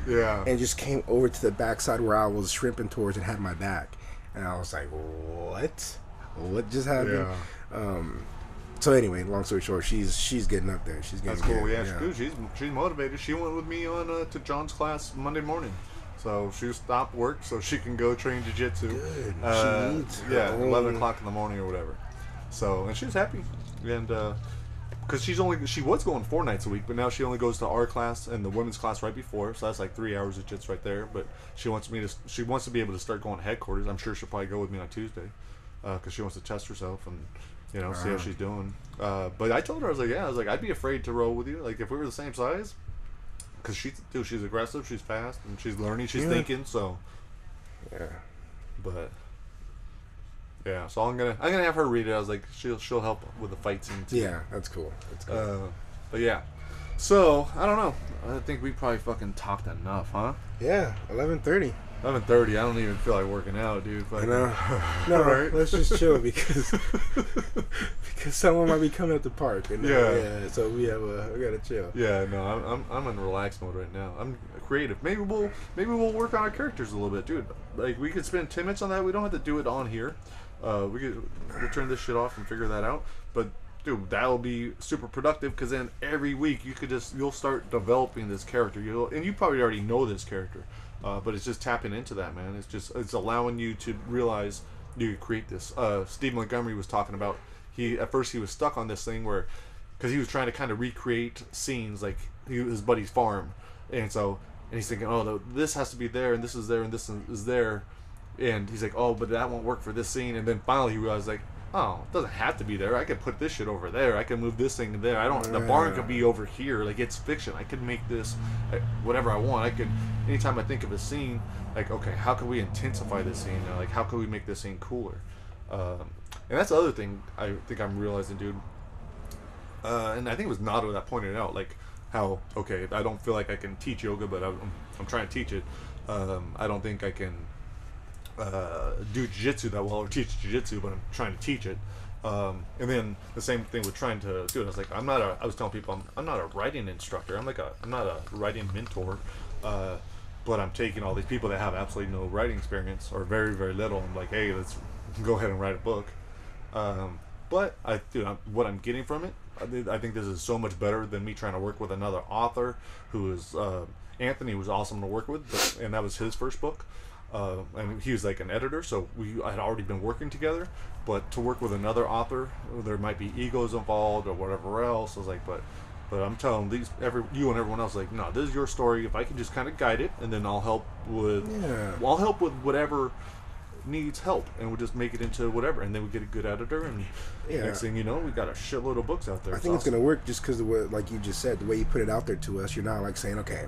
and just came over to the backside where I was shrimping towards and had my back. And I was like, what just happened? Yeah. So anyway, long story short, she's getting up there. She's getting cool. Good. She's motivated. She went with me on to John's class Monday morning. So she stopped work so she can go train jiu-jitsu. Good. She needs 11 o'clock in the morning or whatever. So and she was happy, and because she was going 4 nights a week, but now she only goes to our class and the women's class right before. So that's like 3 hours of jiu-jitsu right there. But she wants to be able to start going to headquarters. I'm sure she'll probably go with me on Tuesday. Because she wants to test herself and see how she's doing. But I told her I was like I'd be afraid to roll with you like if we were the same size, because she's aggressive, she's fast, and she's learning, she's thinking. So so I'm gonna have her read it. I was like she'll help with the fight scene too. Yeah, that's cool. But yeah, so I don't know. I think we probably fucking talked enough, huh? Yeah, 11:30. 11:30. I don't even feel like working out, dude. I know. No, right? Let's just chill because someone might be coming at the park. And so we gotta chill. Yeah, no, I'm in relaxed mode right now. I'm creative. Maybe we'll work on our characters a little bit, dude. Like we could spend 10 minutes on that. We don't have to do it on here. We'll turn this shit off and figure that out. But dude, that'll be super productive because then every week you'll start developing this character. And you probably already know this character. But it's just tapping into that, man. It's allowing you to realize you create this. Steve Montgomery was talking about at first he was stuck on this thing where because he was trying to kind of recreate scenes like his buddy's farm, and he's thinking, oh, this has to be there, and this is there, and this is there, and he's like, oh, but that won't work for this scene, and then finally he realized like, oh, it doesn't have to be there. I could put this shit over there. I can move this thing there. The barn could be over here. Like, it's fiction. I could make this whatever I want. Anytime I think of a scene, like, okay, how can we intensify this scene? Like, how can we make this scene cooler? And that's the other thing I think I'm realizing, dude. And I think it was Nato that pointed out, like, how, okay, I don't feel like I can teach yoga, but I'm trying to teach it. I don't think I can do jiu-jitsu that well or teach jiu-jitsu, but I'm trying to teach it. And then the same thing with trying to do it. I was like, I was telling people, I'm not a writing instructor. I'm not a writing mentor. But I'm taking all these people that have absolutely no writing experience or very, very little. I'm like, hey, let's go ahead and write a book. But what I'm getting from it, I think this is so much better than me trying to work with another author who is Anthony was awesome to work with, and that was his first book. And he was like an editor, so I had already been working together. But to work with another author, there might be egos involved or whatever else. I was like, but I'm telling you and everyone else, like, no, this is your story. If I can just kind of guide it, and then I'll help with whatever needs help, and we'll just make it into whatever, and then we get a good editor, and next thing you know, we got a shitload of books out there. I think it's gonna work just because like you just said, the way you put it out there to us. You're not like saying, okay,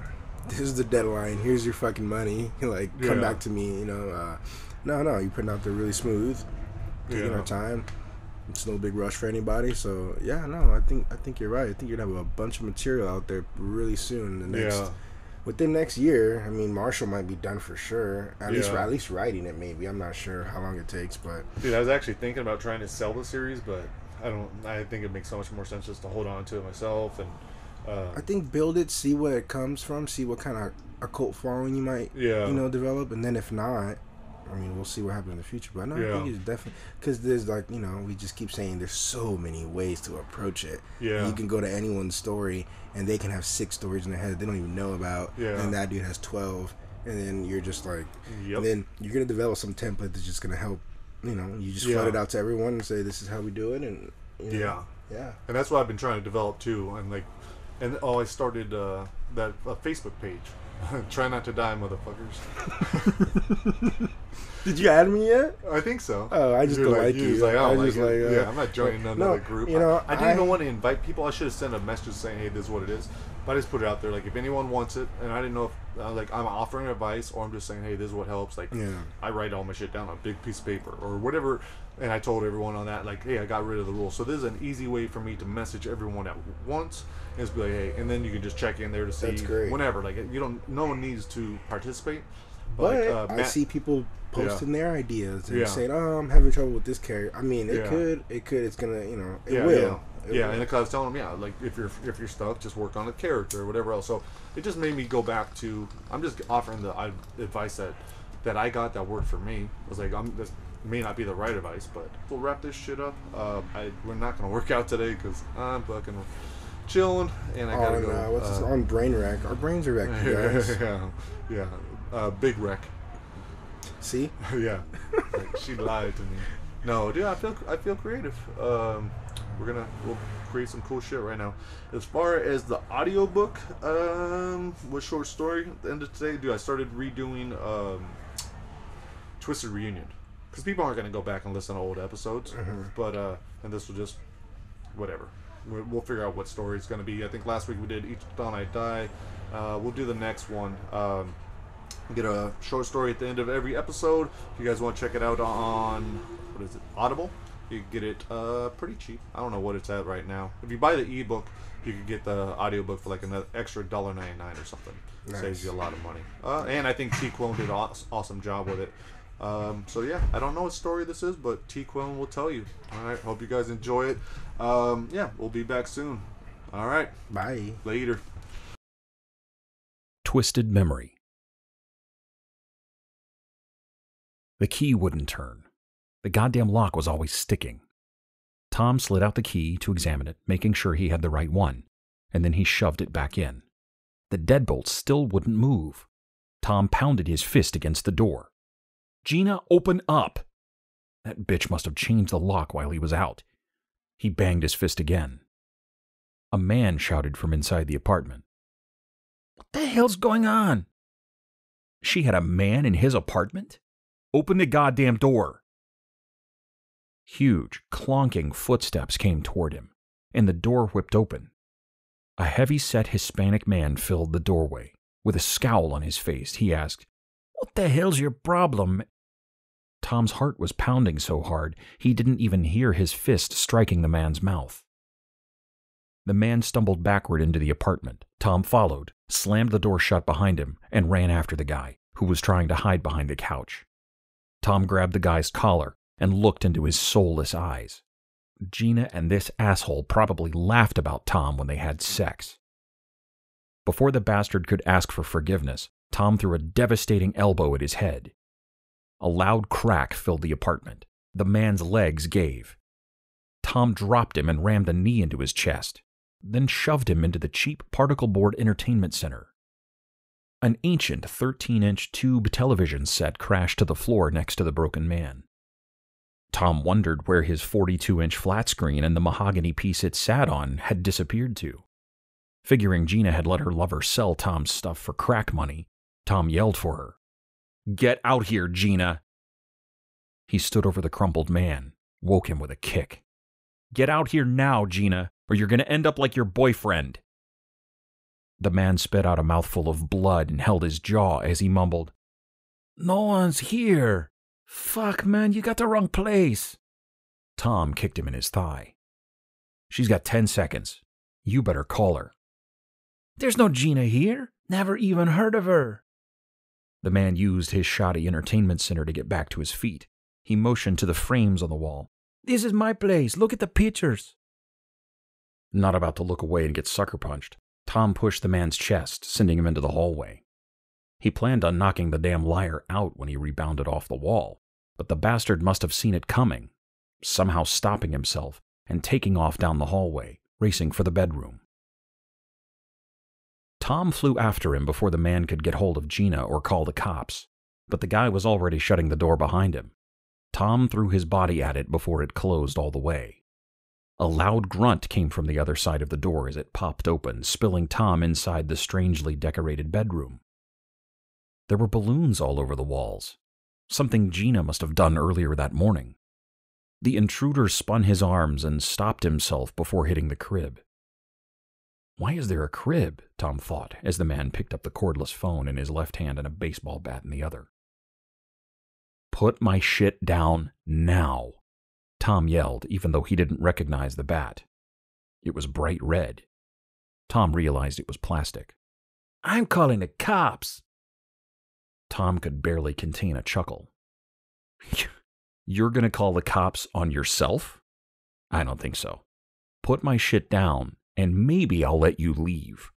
this is the deadline. Here's your fucking money. Like, come back to me. No, you're putting out there really smooth, taking our time. It's no big rush for anybody. So I think you're right. I think you're gonna have a bunch of material out there really soon. Within next year. I mean, Marshall might be done for sure. At least writing it. Maybe, I'm not sure how long it takes. But dude, I was actually thinking about trying to sell the series, but I think it makes so much more sense just to hold on to it myself. And I think build it, see where it comes from, see what kind of a cult following you might develop, and then if not, I mean, we'll see what happens in the future. But I think it's definitely, because there's like, we just keep saying there's so many ways to approach it. You can go to anyone's story and they can have 6 stories in their head they don't even know about, and that dude has 12, and then you're just like, and then you're gonna develop some template that's just gonna help. You just flood it out to everyone and say, this is how we do it, and and that's what I've been trying to develop too. And I started that Facebook page. Try not to die, motherfuckers. Did you add me yet? I think so. Oh, I just don't like you. Like, I'm not joining another group. I didn't even want to invite people. I should have sent a message saying, hey, this is what it is. But I just put it out there. Like, if anyone wants it, and I didn't know if I'm offering advice or I'm just saying, hey, this is what helps. Like, I write all my shit down on a big piece of paper or whatever. And I told everyone on that, like, hey, I got rid of the rules. So this is an easy way for me to message everyone at once. And just be like, hey, and then you can just check in there to see whenever. Like, no one needs to participate. But I see people posting their ideas and saying, oh, I'm having trouble with this character. I mean, it could, it's gonna, it will. And because I was telling them, like, if you're stuck, just work on a character or whatever else. So it just made me go back to, I'm just offering the advice that I got that worked for me. I was like, this may not be the right advice, but we'll wrap this shit up. We're not gonna work out today because I'm fucking chilling, and I gotta go. What's this on brain wreck? Our brains are wrecked, you guys. Big wreck. See? Yeah. Like, she lied to me. No, dude, I feel creative. We'll create some cool shit right now. As far as the audiobook, with short story at the end of today, dude, I started redoing Twisted Reunion. Because people aren't going to go back and listen to old episodes. But, and this will just, whatever. We'll figure out what story it's going to be. I think last week we did Each Dawn I Die. We'll do the next one. Get a short story at the end of every episode. If you guys want to check it out on, what is it, Audible? You can get it pretty cheap. I don't know what it's at right now. If you buy the ebook, you can get the audiobook for like an extra $1.99 or something. Nice. Saves you a lot of money. And I think T. Quillen did an awesome job with it. So yeah, I don't know what story this is, but T. Quillen will tell you. Alright, hope you guys enjoy it. Yeah, we'll be back soon. Alright. Bye. Later. Twisted Memory. The key wouldn't turn. The goddamn lock was always sticking. Tom slid out the key to examine it, making sure he had the right one, and then he shoved it back in. The deadbolt still wouldn't move. Tom pounded his fist against the door. Gina, open up! That bitch must have changed the lock while he was out. He banged his fist again. A man shouted from inside the apartment. What the hell's going on? She had a man in his apartment? Open the goddamn door! Huge, clonking footsteps came toward him, and the door whipped open. A heavy-set Hispanic man filled the doorway. With a scowl on his face, he asked, What the hell's your problem? Tom's heart was pounding so hard he didn't even hear his fist striking the man's mouth. The man stumbled backward into the apartment. Tom followed, slammed the door shut behind him, and ran after the guy, who was trying to hide behind the couch. Tom grabbed the guy's collar and looked into his soulless eyes. Gina and this asshole probably laughed about Tom when they had sex. Before the bastard could ask for forgiveness, Tom threw a devastating elbow at his head. A loud crack filled the apartment. The man's legs gave. Tom dropped him and rammed a knee into his chest, then shoved him into the cheap particle board entertainment center. An ancient 13-inch tube television set crashed to the floor next to the broken man. Tom wondered where his 42-inch flat screen and the mahogany piece it sat on had disappeared to. Figuring Gina had let her lover sell Tom's stuff for crack money, Tom yelled for her. "Get out here, Gina!" He stood over the crumpled man, woke him with a kick. "Get out here now, Gina, or you're going to end up like your boyfriend." The man spit out a mouthful of blood and held his jaw as he mumbled, "No one's here. Fuck, man, you got the wrong place." Tom kicked him in his thigh. "She's got 10 seconds. You better call her." "There's no Gina here. Never even heard of her." The man used his shoddy entertainment center to get back to his feet. He motioned to the frames on the wall. "This is my place. Look at the pictures." Not about to look away and get sucker punched, Tom pushed the man's chest, sending him into the hallway. He planned on knocking the damn liar out when he rebounded off the wall, but the bastard must have seen it coming, somehow stopping himself and taking off down the hallway, racing for the bedroom. Tom flew after him before the man could get hold of Gina or call the cops, but the guy was already shutting the door behind him. Tom threw his body at it before it closed all the way. A loud grunt came from the other side of the door as it popped open, spilling Tom inside the strangely decorated bedroom. There were balloons all over the walls, something Gina must have done earlier that morning. The intruder spun his arms and stopped himself before hitting the crib. Why is there a crib? Tom thought as the man picked up the cordless phone in his left hand and a baseball bat in the other. "Put my shit down now," Tom yelled, even though he didn't recognize the bat. It was bright red. Tom realized it was plastic. "I'm calling the cops." Tom could barely contain a chuckle. "You're gonna call the cops on yourself? I don't think so. Put my shit down, and maybe I'll let you leave."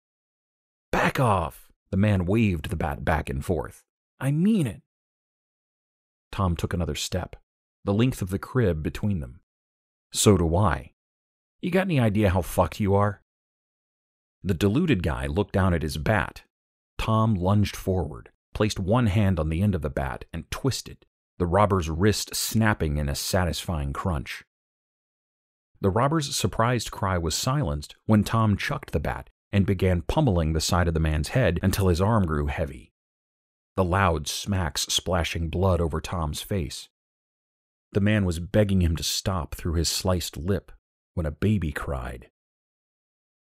"Back off!" The man waved the bat back and forth. "I mean it." Tom took another step, the length of the crib between them. "So do I. You got any idea how fucked you are?" The deluded guy looked down at his bat. Tom lunged forward, placed one hand on the end of the bat, and twisted, the robber's wrist snapping in a satisfying crunch. The robber's surprised cry was silenced when Tom chucked the bat and began pummeling the side of the man's head until his arm grew heavy. The loud smacks splashing blood over Tom's face. The man was begging him to stop through his sliced lip when a baby cried.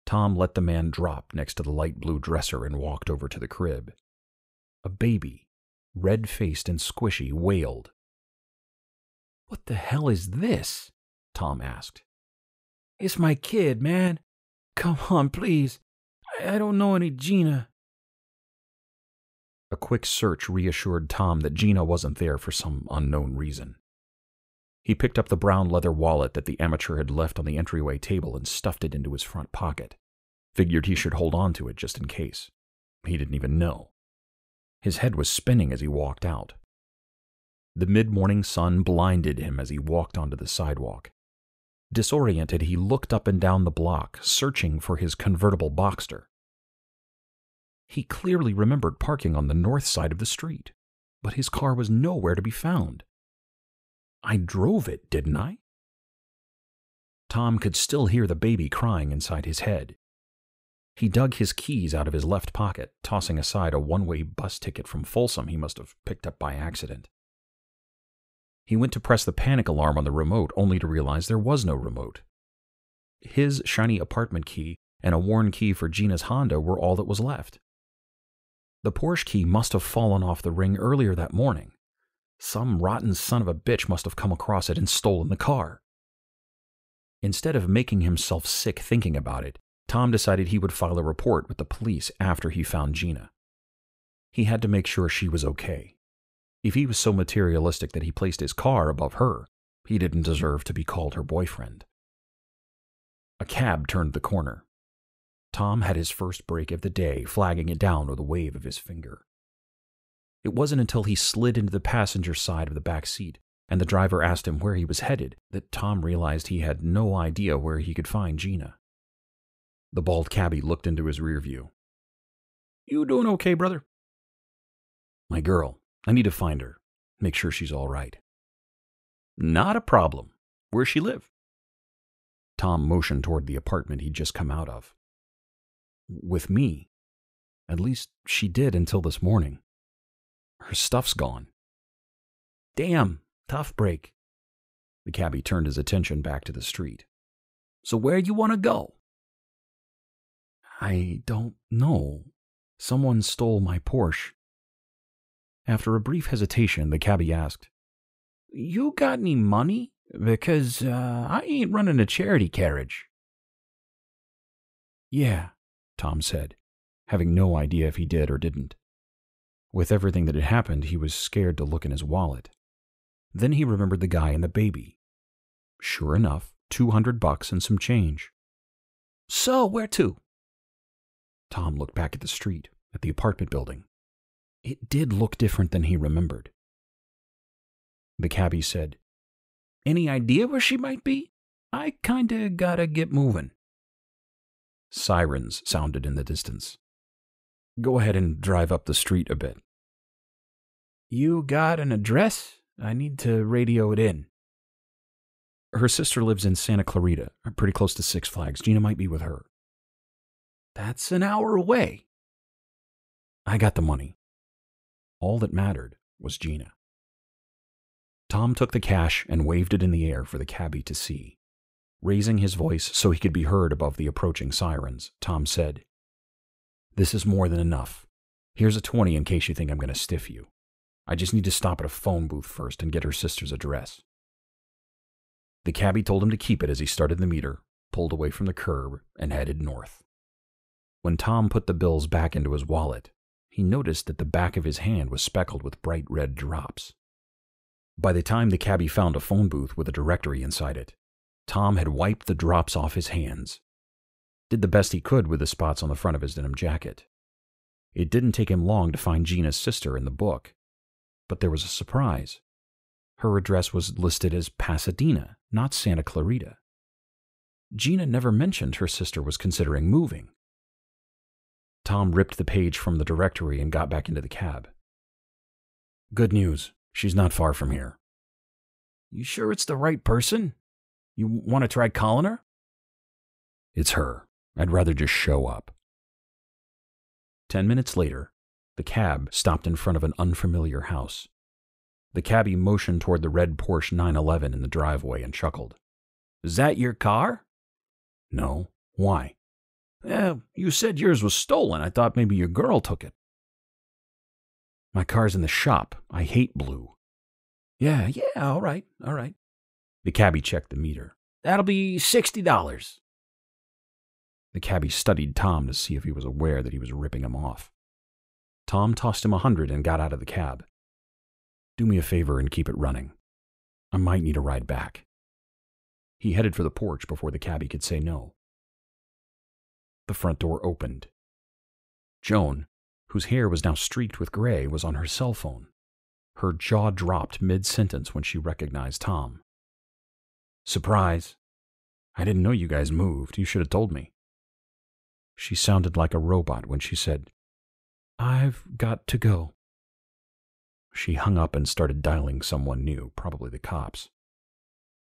Tom let the man drop next to the light blue dresser and walked over to the crib. A baby, red-faced and squishy, wailed. "What the hell is this?" Tom asked. "It's my kid, man. Come on, please. I don't know any Gina." A quick search reassured Tom that Gina wasn't there for some unknown reason. He picked up the brown leather wallet that the amateur had left on the entryway table and stuffed it into his front pocket. Figured he should hold on to it just in case. He didn't even know. His head was spinning as he walked out. The mid-morning sun blinded him as he walked onto the sidewalk. Disoriented, he looked up and down the block, searching for his convertible Boxster. He clearly remembered parking on the north side of the street, but his car was nowhere to be found. I drove it, didn't I? Tom could still hear the baby crying inside his head. He dug his keys out of his left pocket, tossing aside a one-way bus ticket from Folsom he must have picked up by accident. He went to press the panic alarm on the remote, only to realize there was no remote. His shiny apartment key and a worn key for Gina's Honda were all that was left. The Porsche key must have fallen off the ring earlier that morning. Some rotten son of a bitch must have come across it and stolen the car. Instead of making himself sick thinking about it, Tom decided he would file a report with the police after he found Gina. He had to make sure she was okay. If he was so materialistic that he placed his car above her, he didn't deserve to be called her boyfriend. A cab turned the corner. Tom had his first break of the day, flagging it down with a wave of his finger. It wasn't until he slid into the passenger side of the back seat and the driver asked him where he was headed that Tom realized he had no idea where he could find Gina. The bald cabbie looked into his rear view. "You doing okay, brother?" "My girl. I need to find her. Make sure she's all right." "Not a problem. Where's she live?" Tom motioned toward the apartment he'd just come out of. "With me. At least she did until this morning. Her stuff's gone." "Damn, tough break." The cabbie turned his attention back to the street. "So where you want to go?" "I don't know. Someone stole my Porsche." After a brief hesitation, the cabbie asked, "You got any money? Because I ain't running a charity carriage." "Yeah," Tom said, having no idea if he did or didn't. With everything that had happened, he was scared to look in his wallet. Then he remembered the guy and the baby. Sure enough, $200 and some change. "So, where to?" Tom looked back at the street, at the apartment building. It did look different than he remembered. The cabbie said, "Any idea where she might be? I kinda gotta get moving." Sirens sounded in the distance. "Go ahead and drive up the street a bit." "You got an address? I need to radio it in." "Her sister lives in Santa Clarita, pretty close to Six Flags. Gina might be with her." "That's an hour away." "I got the money." All that mattered was Gina. Tom took the cash and waved it in the air for the cabbie to see. Raising his voice so he could be heard above the approaching sirens, Tom said, "This is more than enough. Here's a 20 in case you think I'm going to stiff you. I just need to stop at a phone booth first and get her sister's address." The cabbie told him to keep it as he started the meter, pulled away from the curb, and headed north. When Tom put the bills back into his wallet, he noticed that the back of his hand was speckled with bright red drops. By the time the cabbie found a phone booth with a directory inside it, Tom had wiped the drops off his hands. Did the best he could with the spots on the front of his denim jacket. It didn't take him long to find Gina's sister in the book. But there was a surprise. Her address was listed as Pasadena, not Santa Clarita. Gina never mentioned her sister was considering moving. Tom ripped the page from the directory and got back into the cab. "Good news. She's not far from here." "You sure it's the right person? You want to try calling her?" "It's her. I'd rather just show up." 10 minutes later, the cab stopped in front of an unfamiliar house. The cabbie motioned toward the red Porsche 911 in the driveway and chuckled. "Is that your car?" "No. Why?" You said yours was stolen. I thought maybe your girl took it." "My car's in the shop. I hate blue." Yeah, all right. The cabbie checked the meter. "That'll be $60. The cabbie studied Tom to see if he was aware that he was ripping him off. Tom tossed him $100 and got out of the cab. "Do me a favor and keep it running. I might need a ride back." He headed for the porch before the cabbie could say no. The front door opened. Joan, whose hair was now streaked with gray, was on her cell phone. Her jaw dropped mid-sentence when she recognized Tom. "Surprise. I didn't know you guys moved. You should have told me." She sounded like a robot when she said, "I've got to go." She hung up and started dialing someone new, probably the cops.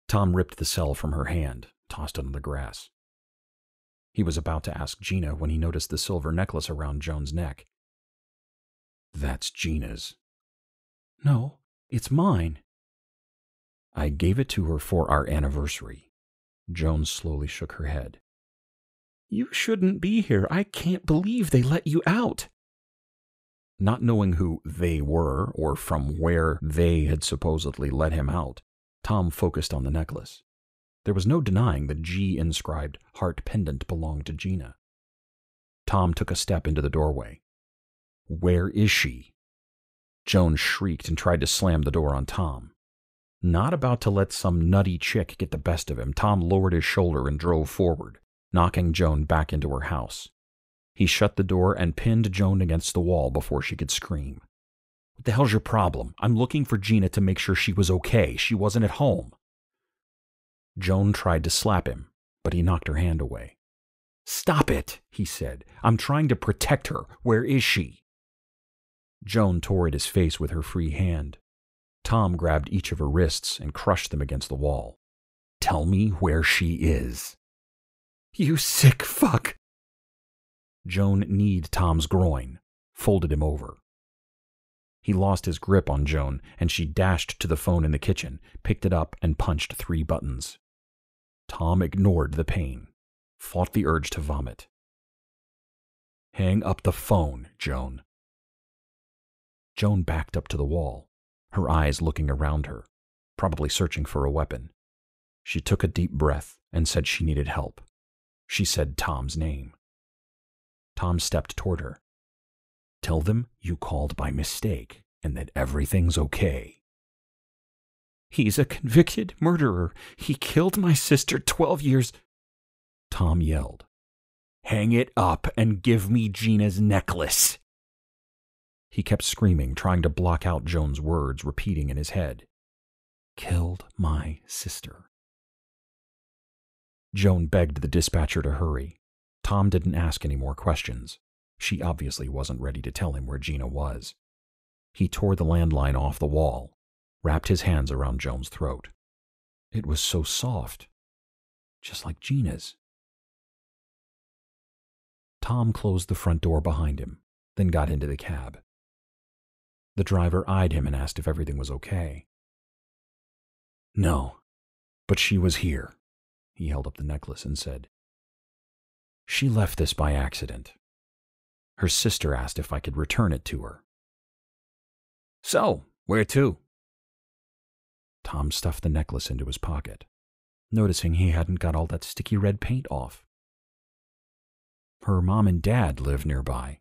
Tom ripped the cell from her hand, tossed it on the grass. He was about to ask Gina when he noticed the silver necklace around Joan's neck. "That's Gina's." "No, it's mine." "I gave it to her for our anniversary." Joan slowly shook her head. "You shouldn't be here. I can't believe they let you out." Not knowing who they were or from where they had supposedly let him out, Tom focused on the necklace. There was no denying the G-inscribed heart pendant belonged to Gina. Tom took a step into the doorway. "Where is she?" Joan shrieked and tried to slam the door on Tom. Not about to let some nutty chick get the best of him, Tom lowered his shoulder and drove forward, knocking Joan back into her house. He shut the door and pinned Joan against the wall before she could scream. "What the hell's your problem? I'm looking for Gina to make sure she was okay. She wasn't at home." Joan tried to slap him, but he knocked her hand away. "Stop it," he said. "I'm trying to protect her. Where is she?" Joan tore at his face with her free hand. Tom grabbed each of her wrists and crushed them against the wall. "Tell me where she is." "You sick fuck." Joan kneed Tom's groin, folded him over. He lost his grip on Joan, and she dashed to the phone in the kitchen, picked it up, and punched 3 buttons. Tom ignored the pain, fought the urge to vomit. "Hang up the phone, Joan." Joan backed up to the wall, her eyes looking around her, probably searching for a weapon. She took a deep breath and said she needed help. She said Tom's name. Tom stepped toward her. "Tell them you called by mistake and that everything's okay." "He's a convicted murderer. He killed my sister 12 years..." Tom yelled. "Hang it up and give me Gina's necklace." He kept screaming, trying to block out Joan's words, repeating in his head. "Killed my sister." Joan begged the dispatcher to hurry. Tom didn't ask any more questions. She obviously wasn't ready to tell him where Gina was. He tore the landline off the wall, wrapped his hands around Joan's throat. It was so soft, just like Gina's. Tom closed the front door behind him, then got into the cab. The driver eyed him and asked if everything was okay. "No, but she was here." He held up the necklace and said, "She left this by accident. Her sister asked if I could return it to her." "So, where to?" Tom stuffed the necklace into his pocket, noticing he hadn't got all that sticky red paint off. "Her mom and dad live nearby.